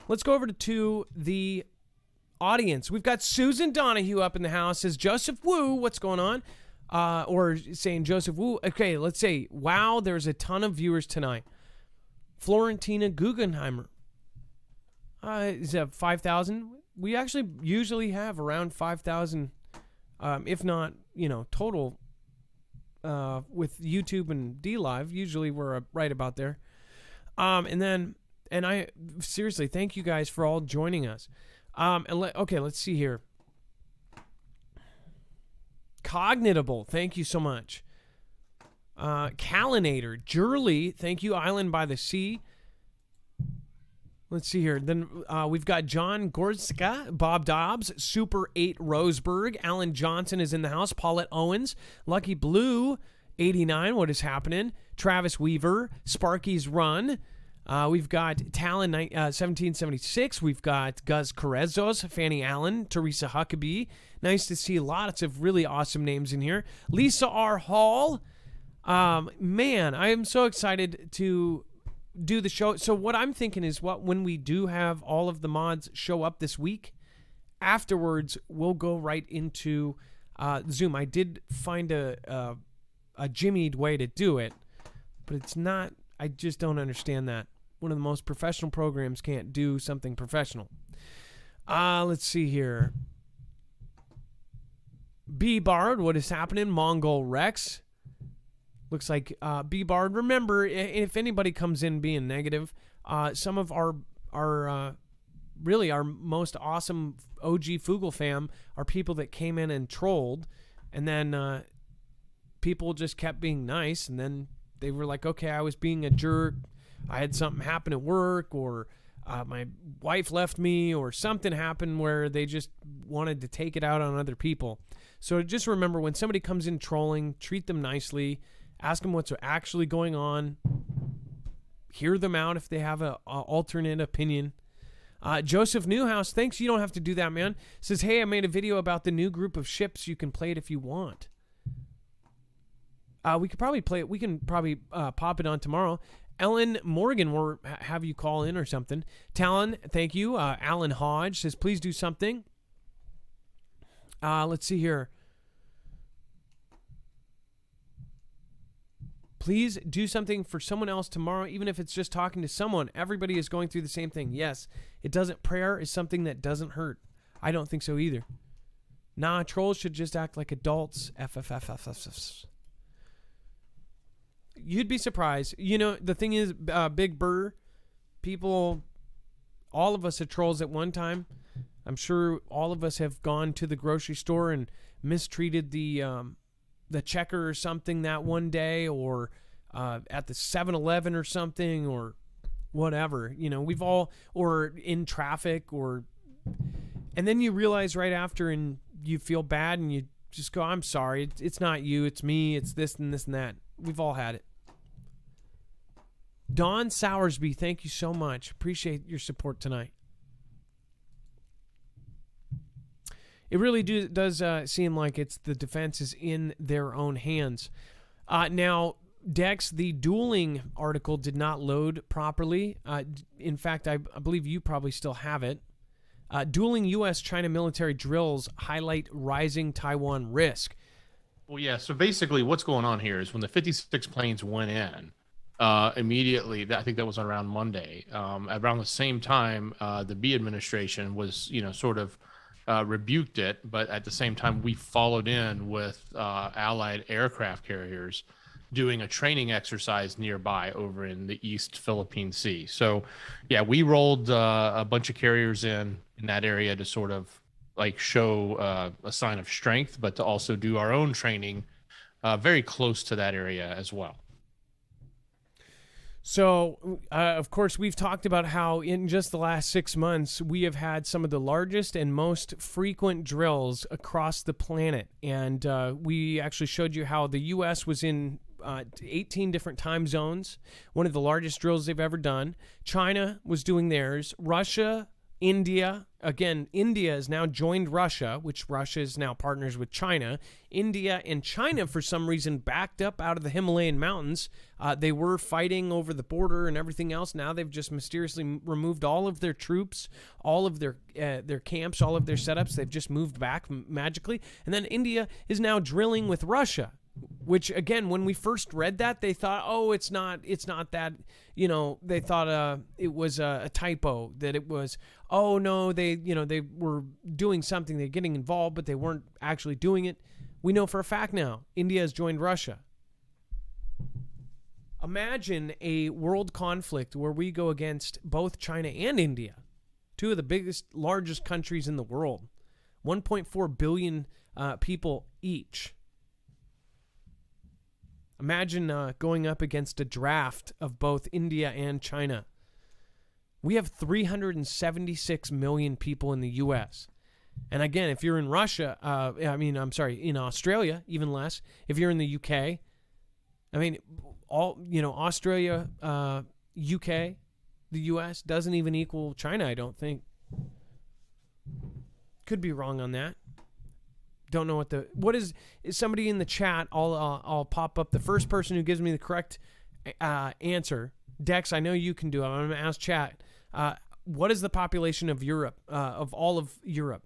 Let's go over to the audience. We've got Susan Donahue up in the house. Says Joseph Wu, what's going on? Or saying Joseph Wu. Okay, let's say, wow, there's a ton of viewers tonight. Florentina Guggenheimer. Is that 5,000? We actually usually have around 5,000, if not, total with YouTube and DLive. Usually we're right about there. And I seriously thank you guys for all joining us. Let's see here. Cognitable, thank you so much. Calinator, Jurley, thank you. Island by the Sea. Let's see here. Then we've got John Gorska, Bob Dobbs, Super 8 Roseburg, Alan Johnson is in the house, Paulette Owens, Lucky Blue 89, what is happening? Travis Weaver, Sparky's Run. We've got Talon 1776. We've got Gus Carrezos, Fanny Allen, Teresa Huckabee. Nice to see lots of really awesome names in here. Lisa R. Hall. Man, I am so excited to do the show. So what I'm thinking is when we do have all of the mods show up this week, afterwards we'll go right into Zoom. I did find a jimmied way to do it, but it's not, I just don't understand that. One of the most professional programs can't do something professional. Let's see here. B-Bard, what is happening? Mongol Rex. Looks like B-Bard. Remember, if anybody comes in being negative, some of our most awesome OG Foogle fam are people that came in and trolled, and then people just kept being nice, and then they were like, okay, I was being a jerk. I had something happen at work, or my wife left me, or something happened where they just wanted to take it out on other people. So just remember, when somebody comes in trolling, treat them nicely. Ask them what's actually going on. Hear them out if they have an alternate opinion. Joseph Newhouse, thanks. You don't have to do that, man. Says, hey, I made a video about the new group of ships. You can play it if you want. We could probably play it. We can probably pop it on tomorrow. Ellen Morgan will have you call in or something. Talon, thank you. Alan Hodge says, please do something. Let's see here. Please do something for someone else tomorrow, even if it's just talking to someone. Everybody is going through the same thing. Yes, prayer is something that doesn't hurt. I don't think so either. Nah, trolls should just act like adults. FFFFFF. You'd be surprised. The thing is, Big Burr, people, all of us are trolls at one time. I'm sure all of us have gone to the grocery store and mistreated the checker or something that one day, or at the 7-Eleven or something, or whatever. We've all, or in traffic, and then you realize right after and you feel bad and you just go, I'm sorry. It's not you. It's me. It's this and this and that. We've all had it. Don Sowersby, thank you so much. Appreciate your support tonight. It really does seem like the defense is in their own hands. Now, Dex, the dueling article did not load properly. In fact, I believe you probably still have it. Dueling U.S.-China military drills highlight rising Taiwan risk. Well, yeah. So basically, what's going on here is when the 56 planes went in, immediately, I think that was around Monday. Around the same time, the B administration was, sort of rebuked it, but at the same time, we followed in with allied aircraft carriers doing a training exercise nearby over in the East Philippine Sea. So, yeah, we rolled a bunch of carriers in that area to sort of like show a sign of strength, but to also do our own training very close to that area as well. So, of course, we've talked about how in just the last 6 months, we have had some of the largest and most frequent drills across the planet. And we actually showed you how the U.S. was in 18 different time zones, one of the largest drills they've ever done. China was doing theirs. Russia, India. Again, India has now joined Russia, which Russia is now partners with China. India and China, for some reason, backed up out of the Himalayan mountains. They were fighting over the border and everything else. Now they've just mysteriously removed all of their troops, all of their camps, all of their setups. They've just moved back magically. And then India is now drilling with Russia, which, again, when we first read that, they thought, oh, it's not that, they thought it was a typo, that it was, oh, no, they were doing something, they're getting involved, but they weren't actually doing it. We know for a fact now, India has joined Russia. Imagine a world conflict where we go against both China and India, two of the biggest, largest countries in the world, 1.4 billion people each. Imagine going up against a draft of both India and China. We have 376 million people in the U.S. And again, if you're in Russia, in Australia, even less. If you're in the U.K., Australia, U.K., the U.S. doesn't even equal China, I don't think. Could be wrong on that. Don't know what is somebody in the chat. I'll pop up the first person who gives me the correct answer. Dex, I know you can do it. I'm going to ask chat. What is the population of Europe, of all of Europe?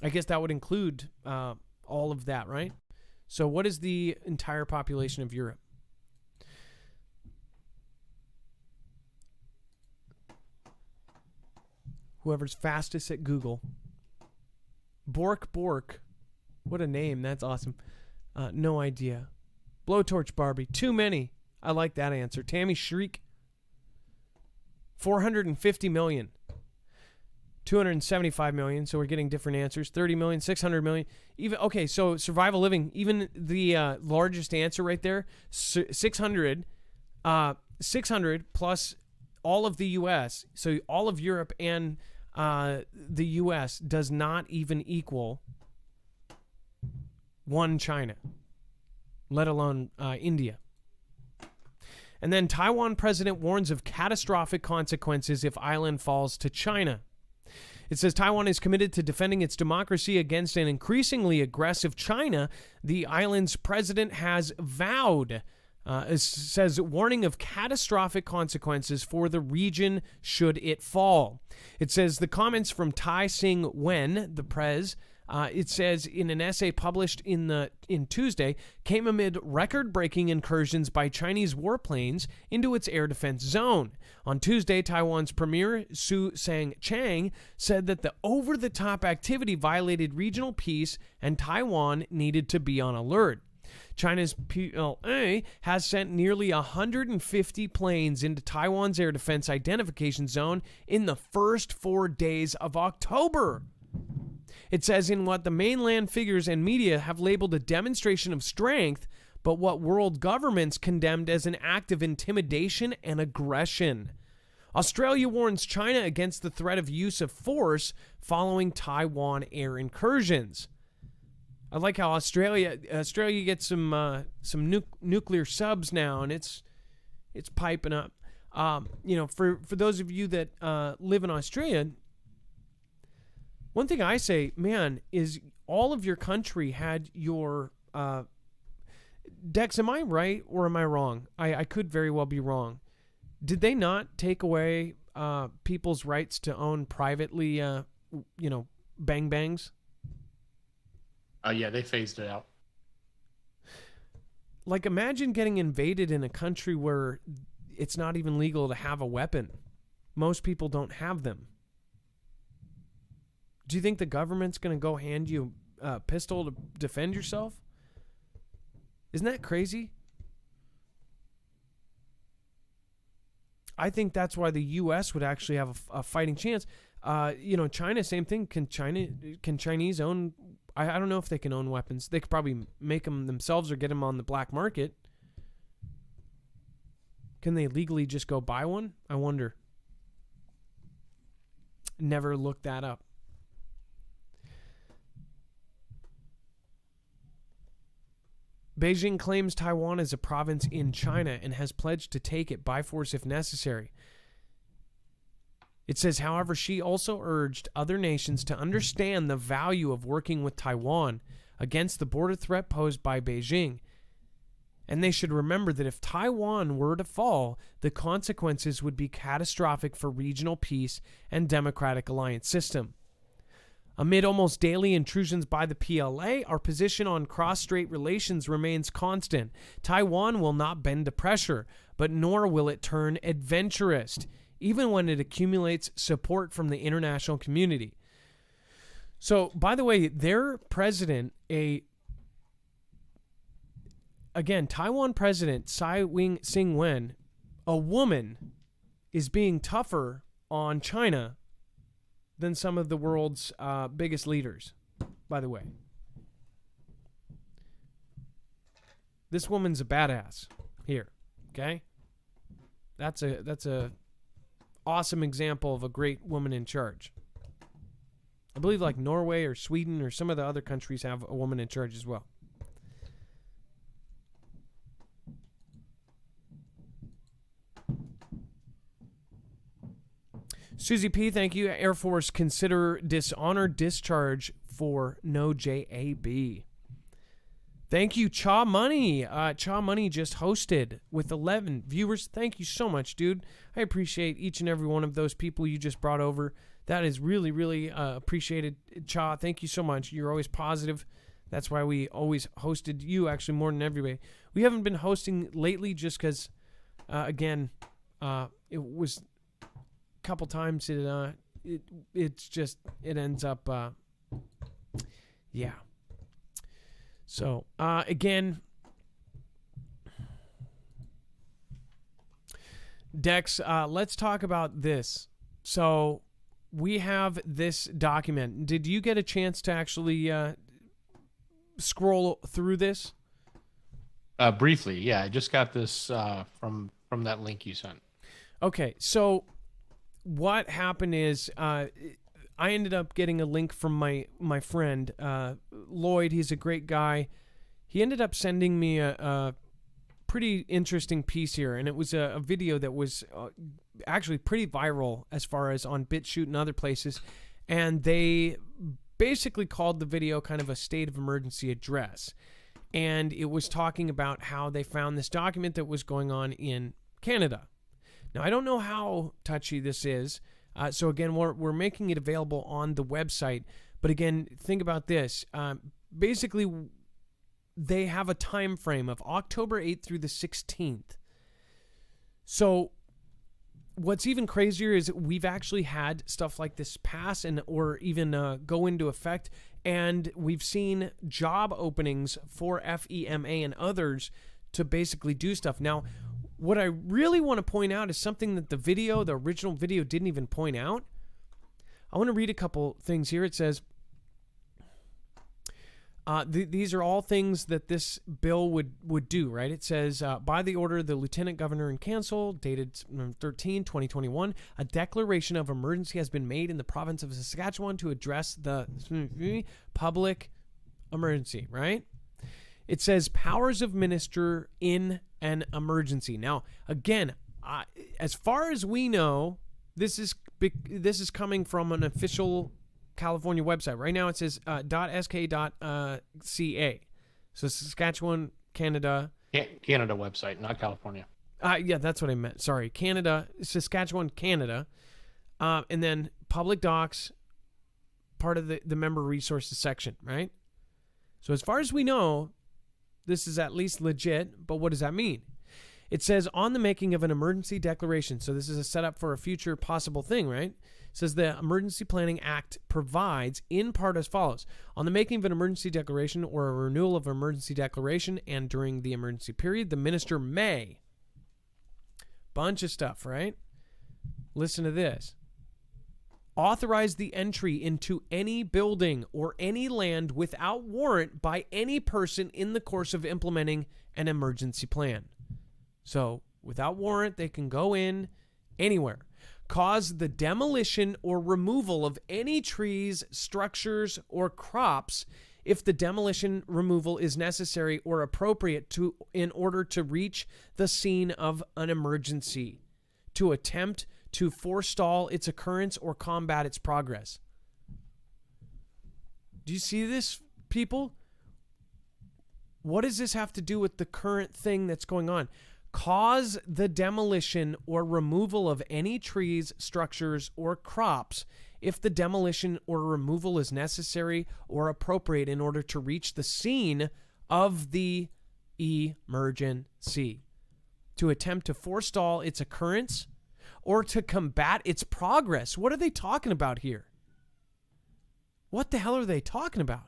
I guess that would include all of that, right? So what is the entire population of Europe? Whoever's fastest at Google. Bork. What a name. That's awesome. No idea. Blowtorch Barbie. Too many. I like that answer. Tammy Shriek. 450 million. 275 million. So we're getting different answers. 30 million. 600 million. Okay, so survival living. Even the largest answer right there. 600. 600 plus all of the U.S. So all of Europe and the U.S. does not even equal one China, let alone India. And then Taiwan president warns of catastrophic consequences if island falls to China. It says Taiwan is committed to defending its democracy against an increasingly aggressive China, the island's president has vowed. It says warning of catastrophic consequences for the region should it fall. It says the comments from Tai Sing-wen, the prez, it says in an essay published in Tuesday, came amid record-breaking incursions by Chinese warplanes into its air defense zone. On Tuesday, Taiwan's premier Su Sang-chang said that the over-the-top activity violated regional peace and Taiwan needed to be on alert. China's PLA has sent nearly 150 planes into Taiwan's air defense identification zone in the first 4 days of October. It says in what the mainland figures and media have labeled a demonstration of strength, but what world governments condemned as an act of intimidation and aggression. Australia warns China against the threat of use of force following Taiwan air incursions. I like how Australia gets some nuclear subs now, and it's piping up. For those of you that live in Australia, one thing I say, man, is all of your country had your Dex. Am I right or am I wrong? I could very well be wrong. Did they not take away people's rights to own privately, bang bangs? Yeah, they phased it out. Like, imagine getting invaded in a country where it's not even legal to have a weapon. Most people don't have them. Do you think the government's going to go hand you a pistol to defend yourself? Isn't that crazy? I think that's why the U.S. would actually have a fighting chance. China, same thing. Can Chinese own? I don't know if they can own weapons. They could probably make them themselves or get them on the black market. Can they legally just go buy one? I wonder. Never looked that up. Beijing claims Taiwan is a province in China and has pledged to take it by force if necessary. It says, however, she also urged other nations to understand the value of working with Taiwan against the border threat posed by Beijing. And they should remember that if Taiwan were to fall, the consequences would be catastrophic for regional peace and democratic alliance system. Amid almost daily intrusions by the PLA, our position on cross-strait relations remains constant. Taiwan will not bend to pressure, but nor will it turn adventurist, even when it accumulates support from the international community. So, by the way, their president, Taiwan President Tsai Ing-wen, a woman, is being tougher on China than some of the world's biggest leaders, by the way. This woman's a badass here, okay? That's a awesome example of a great woman in charge. I believe like Norway or Sweden or some of the other countries have a woman in charge as well. Susie P., thank you. Air Force, consider dishonor discharge for no JAB. Thank you, Cha Money. Cha Money just hosted with 11 viewers. Thank you so much, dude. I appreciate each and every one of those people you just brought over. That is really, really appreciated. Cha, thank you so much. You're always positive. That's why we always hosted you, actually, more than everybody. We haven't been hosting lately just because, it was a couple times it ends up, yeah. So, again, Dex, let's talk about this. So, we have this document. Did you get a chance to actually scroll through this? Briefly, yeah. I just got this from that link you sent. Okay, so what happened is I ended up getting a link from my friend, Lloyd. He's a great guy. He ended up sending me a pretty interesting piece here, and it was a video that was actually pretty viral as far as on BitChute and other places, and they basically called the video kind of a state of emergency address, and it was talking about how they found this document that was going on in Canada. Now, I don't know how touchy this is. So again, we're making it available on the website. But again, think about this. Basically, they have a time frame of October 8th through the 16th. So what's even crazier is we've actually had stuff like this pass or even go into effect. And we've seen job openings for FEMA and others to basically do stuff. Now, what I really want to point out is something that the original video didn't even point out. I want to read a couple things here. It says, these are all things that this bill would do, right? It says, by the order of the Lieutenant Governor and Council, dated 13/2021, a declaration of emergency has been made in the province of Saskatchewan to address the public emergency, right? It says powers of minister in an emergency. Now, again, as far as we know, this is coming from an official California website. Right now it says .sk.ca. So Saskatchewan, Canada. Canada website, not California. Yeah, that's what I meant. Sorry. Canada, Saskatchewan, Canada. And then public docs, part of the member resources section, right? So as far as we know, this is at least legit, but what does that mean? It says on the making of an emergency declaration. So this is a setup for a future possible thing, right? It says the Emergency Planning Act provides in part as follows. On the making of an emergency declaration or a renewal of emergency declaration and during the emergency period, the minister may. Bunch of stuff, right? Listen to this. Authorize the entry into any building or any land without warrant by any person in the course of implementing an emergency plan. So, without warrant, they can go in anywhere. Cause the demolition or removal of any trees, structures, or crops if the demolition removal is necessary or appropriate in order to reach the scene of an emergency, to attempt to forestall its occurrence or combat its progress. Do you see this, people? What does this have to do with the current thing that's going on? Cause the demolition or removal of any trees, structures, or crops if the demolition or removal is necessary or appropriate in order to reach the scene of the emergency, to attempt to forestall its occurrence or to combat its progress. What are they talking about here? What the hell are they talking about?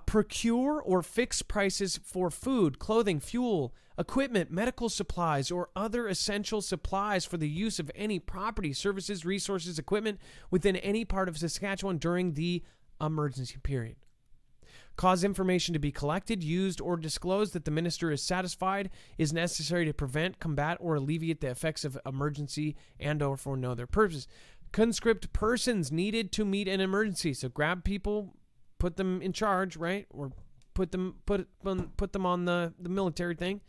Procure or fix prices for food, clothing, fuel, equipment, medical supplies, or other essential supplies for the use of any property, services, resources, equipment within any part of Saskatchewan during the emergency period. Cause information to be collected, used, or disclosed that the minister is satisfied is necessary to prevent, combat, or alleviate the effects of emergency and or for no other purpose. Conscript persons needed to meet an emergency. So grab people, put them in charge, right? Or put them on the military thing.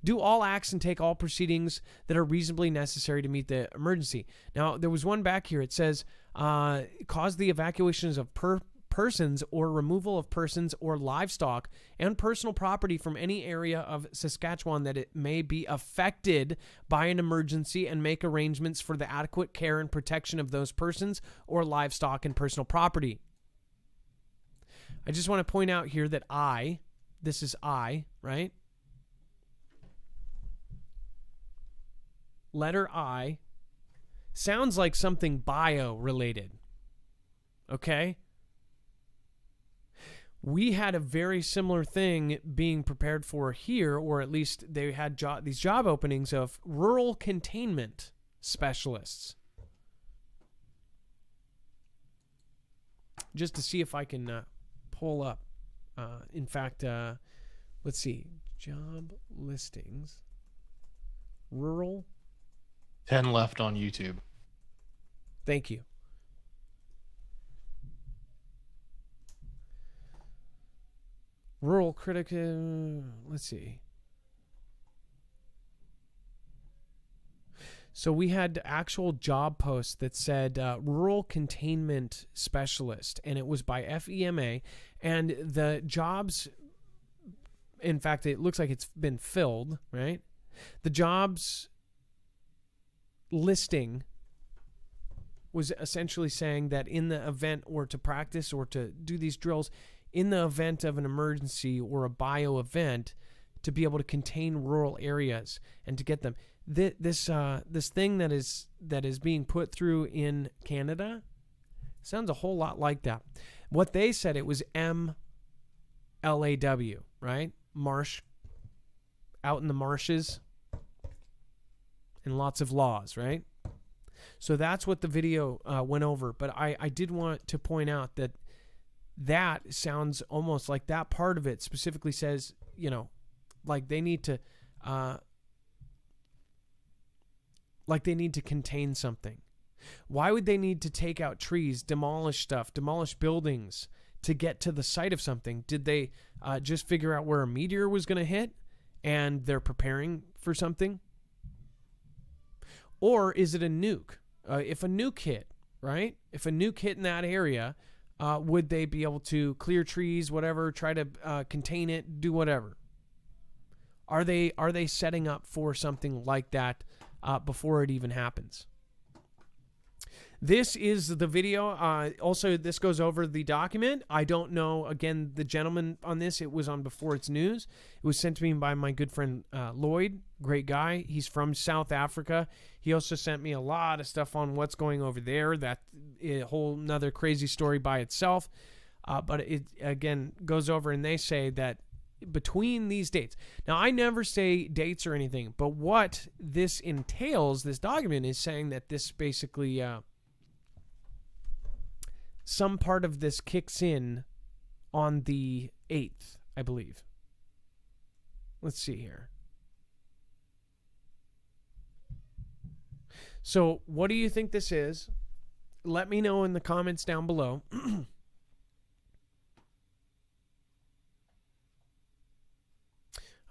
Do all acts and take all proceedings that are reasonably necessary to meet the emergency. Now, there was one back here. It says, cause the evacuations of persons or removal of persons or livestock and personal property from any area of Saskatchewan that it may be affected by an emergency and make arrangements for the adequate care and protection of those persons or livestock and personal property. I just want to point out here that this is I, right? Letter I sounds like something bio related. Okay? We had a very similar thing being prepared for here, or at least they had these job openings of rural containment specialists. Just to see if I can pull up. In fact, let's see. Job listings. Rural. 10 left on YouTube. Thank you. Rural critical. Let's see. So we had actual job posts that said rural containment specialist, and it was by FEMA. And the jobs, in fact, it looks like it's been filled, right? The jobs listing was essentially saying that in the event or to practice or to do these drills, in the event of an emergency or a bio event, to be able to contain rural areas and to get them. This thing that is being put through in Canada sounds a whole lot like that. What they said, it was MLAW, right? Marsh, out in the marshes, and lots of laws, right? So that's what the video went over. But I did want to point out that sounds almost like that part of it specifically says, like they need to contain something. Why would they need to take out trees, demolish stuff, demolish buildings to get to the site of something? Did they just figure out where a meteor was going to hit and they're preparing for something? Or is it a nuke? If a nuke hit, right? If a nuke hit in that area, would they be able to clear trees, whatever, try to contain it, do whatever? Are they setting up for something like that before it even happens? This is the video. Also, this goes over the document. I don't know, again, the gentleman on this. It was on Before It's News. It was sent to me by my good friend Lloyd. Great guy. He's from South Africa. He also sent me a lot of stuff on what's going over there. That a whole nother crazy story by itself. But it, again, goes over, and they say that between these dates. Now, I never say dates or anything, but what this entails, this document, is saying that this basically... some part of this kicks in on the 8th, I believe. Let's see here. So, what do you think this is? Let me know in the comments down below.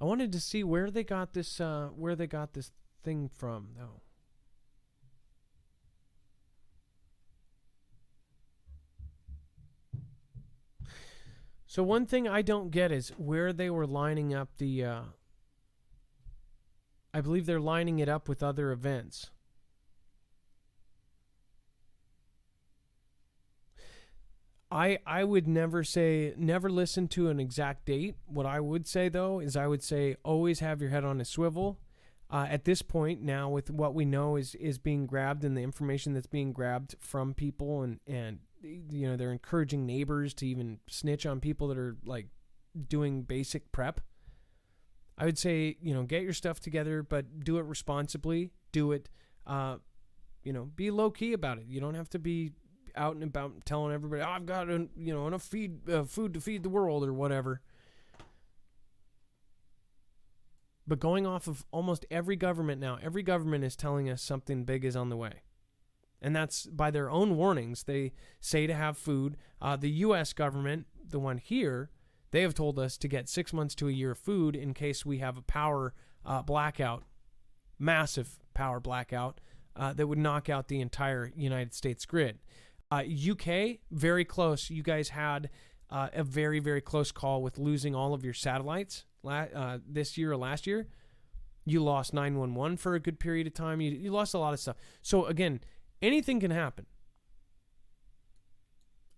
I wanted to see where they got this thing from, though. So one thing I don't get is where they were lining up the, I believe they're lining it up with other events. I would never listen to an exact date. What I would say, though, is I would say always have your head on a swivel. At this point now, with what we know is being grabbed and the information that's being grabbed from people, and you know, they're encouraging neighbors to even snitch on people that are like doing basic prep. I would say, you know, get your stuff together, but do it responsibly. Do it, you know, be low key about it. You don't have to be out and about telling everybody, oh, I've got enough food to feed the world or whatever. But going off of almost every government now, every government is telling us something big is on the way. And that's by their own warnings. They say to have food. The U.S. government, the one here, they have told us to get 6 months to a year of food in case we have a power blackout, massive power blackout that would knock out the entire United States grid. UK, very close. You guys had a very, very close call with losing all of your satellites this year or last year. You lost 911 for a good period of time. You lost a lot of stuff. So again, anything can happen,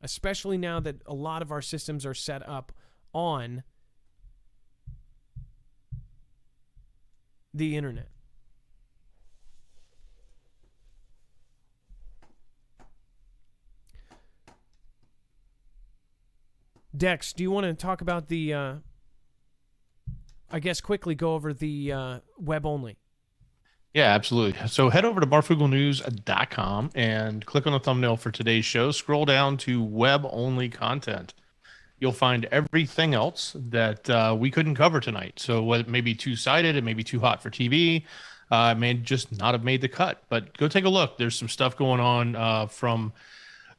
especially now that a lot of our systems are set up on the internet. Dex, do you want to talk about the, I guess quickly go over the web only? Yeah, absolutely. So head over to marfooglenews.com and click on the thumbnail for today's show. Scroll down to web-only content. You'll find everything else that we couldn't cover tonight. So what may be two-sided, it may be too hot for TV, it may just not have made the cut. But go take a look. There's some stuff going on from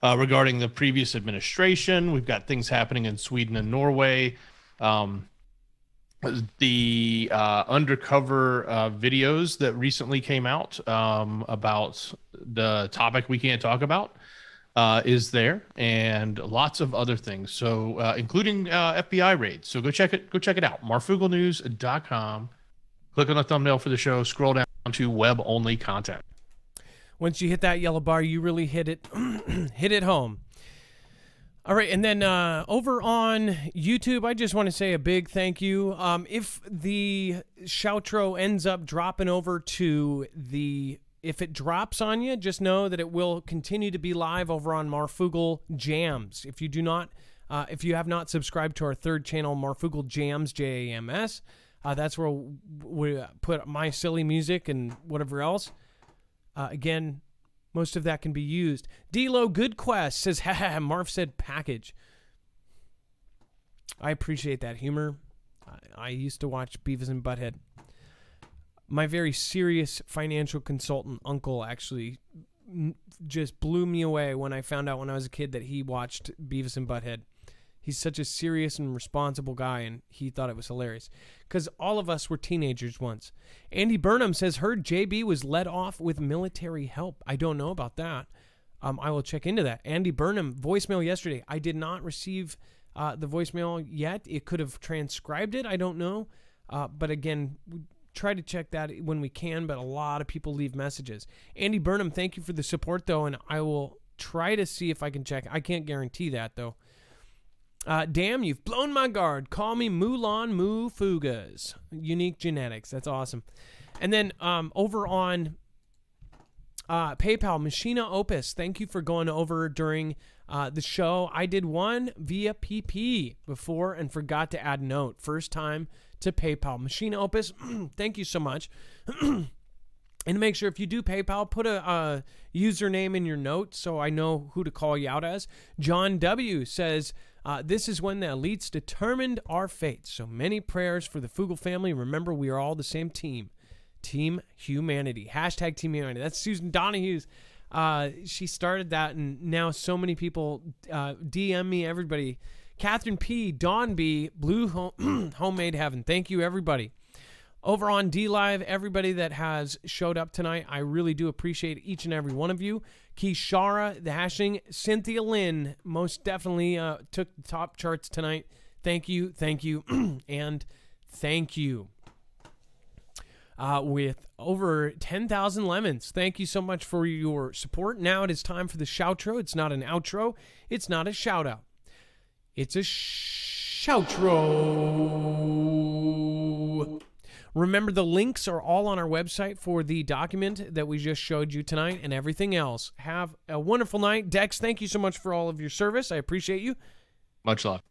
regarding the previous administration. We've got things happening in Sweden and Norway. The undercover videos that recently came out about the topic we can't talk about is there, and lots of other things. So including FBI raids. So go check it out. marfooglenews.com. Click on the thumbnail for the show. Scroll down to web only content. Once you hit that yellow bar, you really hit it hit it home. All right, and then over on YouTube, I just want to say a big thank you. If the shoutro ends up dropping over to if it drops on you, just know that it will continue to be live over on Marfoogle Jams. If you have not subscribed to our third channel, Marfoogle Jams, JAMS, that's where we put my silly music and whatever else. Again, most of that can be used. D-Lo Good Quest says, ha, Marv said package. I appreciate that humor. I used to watch Beavis and Butthead. My very serious financial consultant uncle actually just blew me away when I found out when I was a kid that he watched Beavis and Butthead. He's such a serious and responsible guy, and he thought it was hilarious. Because all of us were teenagers once. Andy Burnham says, heard JB was let off with military help. I don't know about that. I will check into that. Andy Burnham, voicemail yesterday. I did not receive the voicemail yet. It could have transcribed it. I don't know. But again, try to check that when we can, but a lot of people leave messages. Andy Burnham, thank you for the support, though, and I will try to see if I can check. I can't guarantee that, though. Damn, you've blown my guard. Call me Mulan Mufugas. Unique genetics. That's awesome. And then over on PayPal, Machina Opus, thank you for going over during the show. I did one via PP before and forgot to add note. First time to PayPal. Machina Opus, thank you so much. And make sure if you do PayPal, put a username in your notes so I know who to call you out as. John W. says, this is when the elites determined our fate. So many prayers for the Fugel family. Remember, we are all the same team. Team Humanity. Hashtag Team Humanity. That's Susan Donahue's. She started that, and now so many people DM me, everybody. Catherine P., Dawn B., Blue Homemade Heaven. Thank you, everybody. Over on D-Live, everybody that has showed up tonight, I really do appreciate each and every one of you. Kishara, the hashing, Cynthia Lynn, most definitely took the top charts tonight. Thank you, and thank you. With over 10,000 lemons. Thank you so much for your support. Now it is time for the shoutro. It's not an outro. It's not a shout-out. It's a shoutro. Remember, the links are all on our website for the document that we just showed you tonight and everything else. Have a wonderful night. Dex, thank you so much for all of your service. I appreciate you. Much love.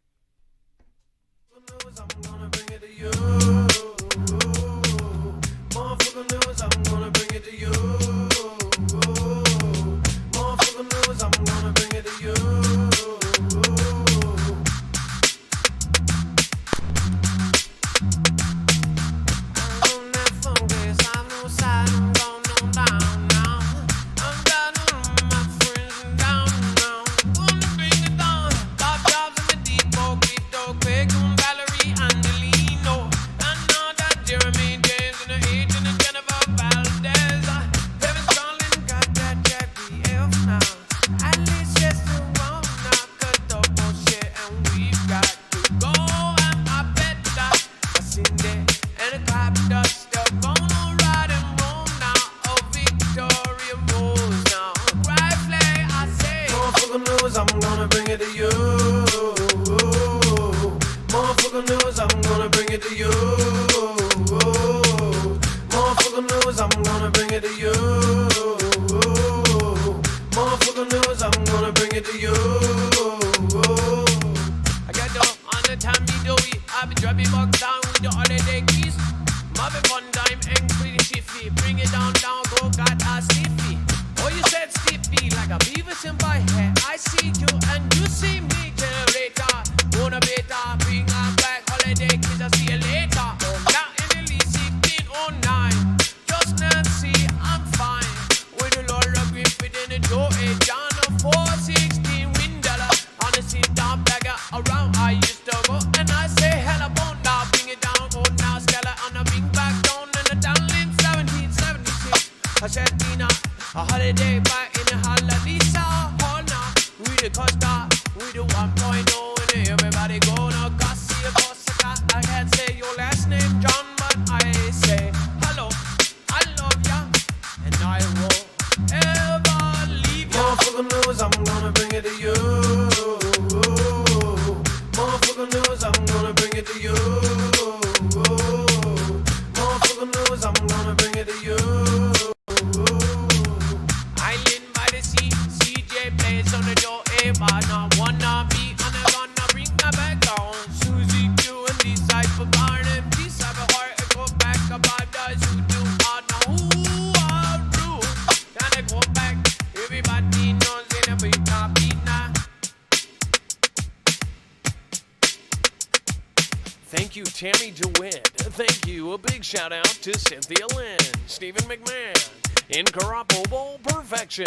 Thank you, Tammy DeWitt. Thank you. A big shout out to Cynthia Lynn, Stephen McMahon, Incorruptible Perfection,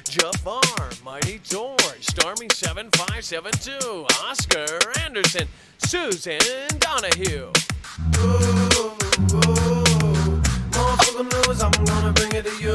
Jafar, Mighty George, Stormy7572, Oscar Anderson, Susan Donahue. More for the news, I'm gonna bring it to you.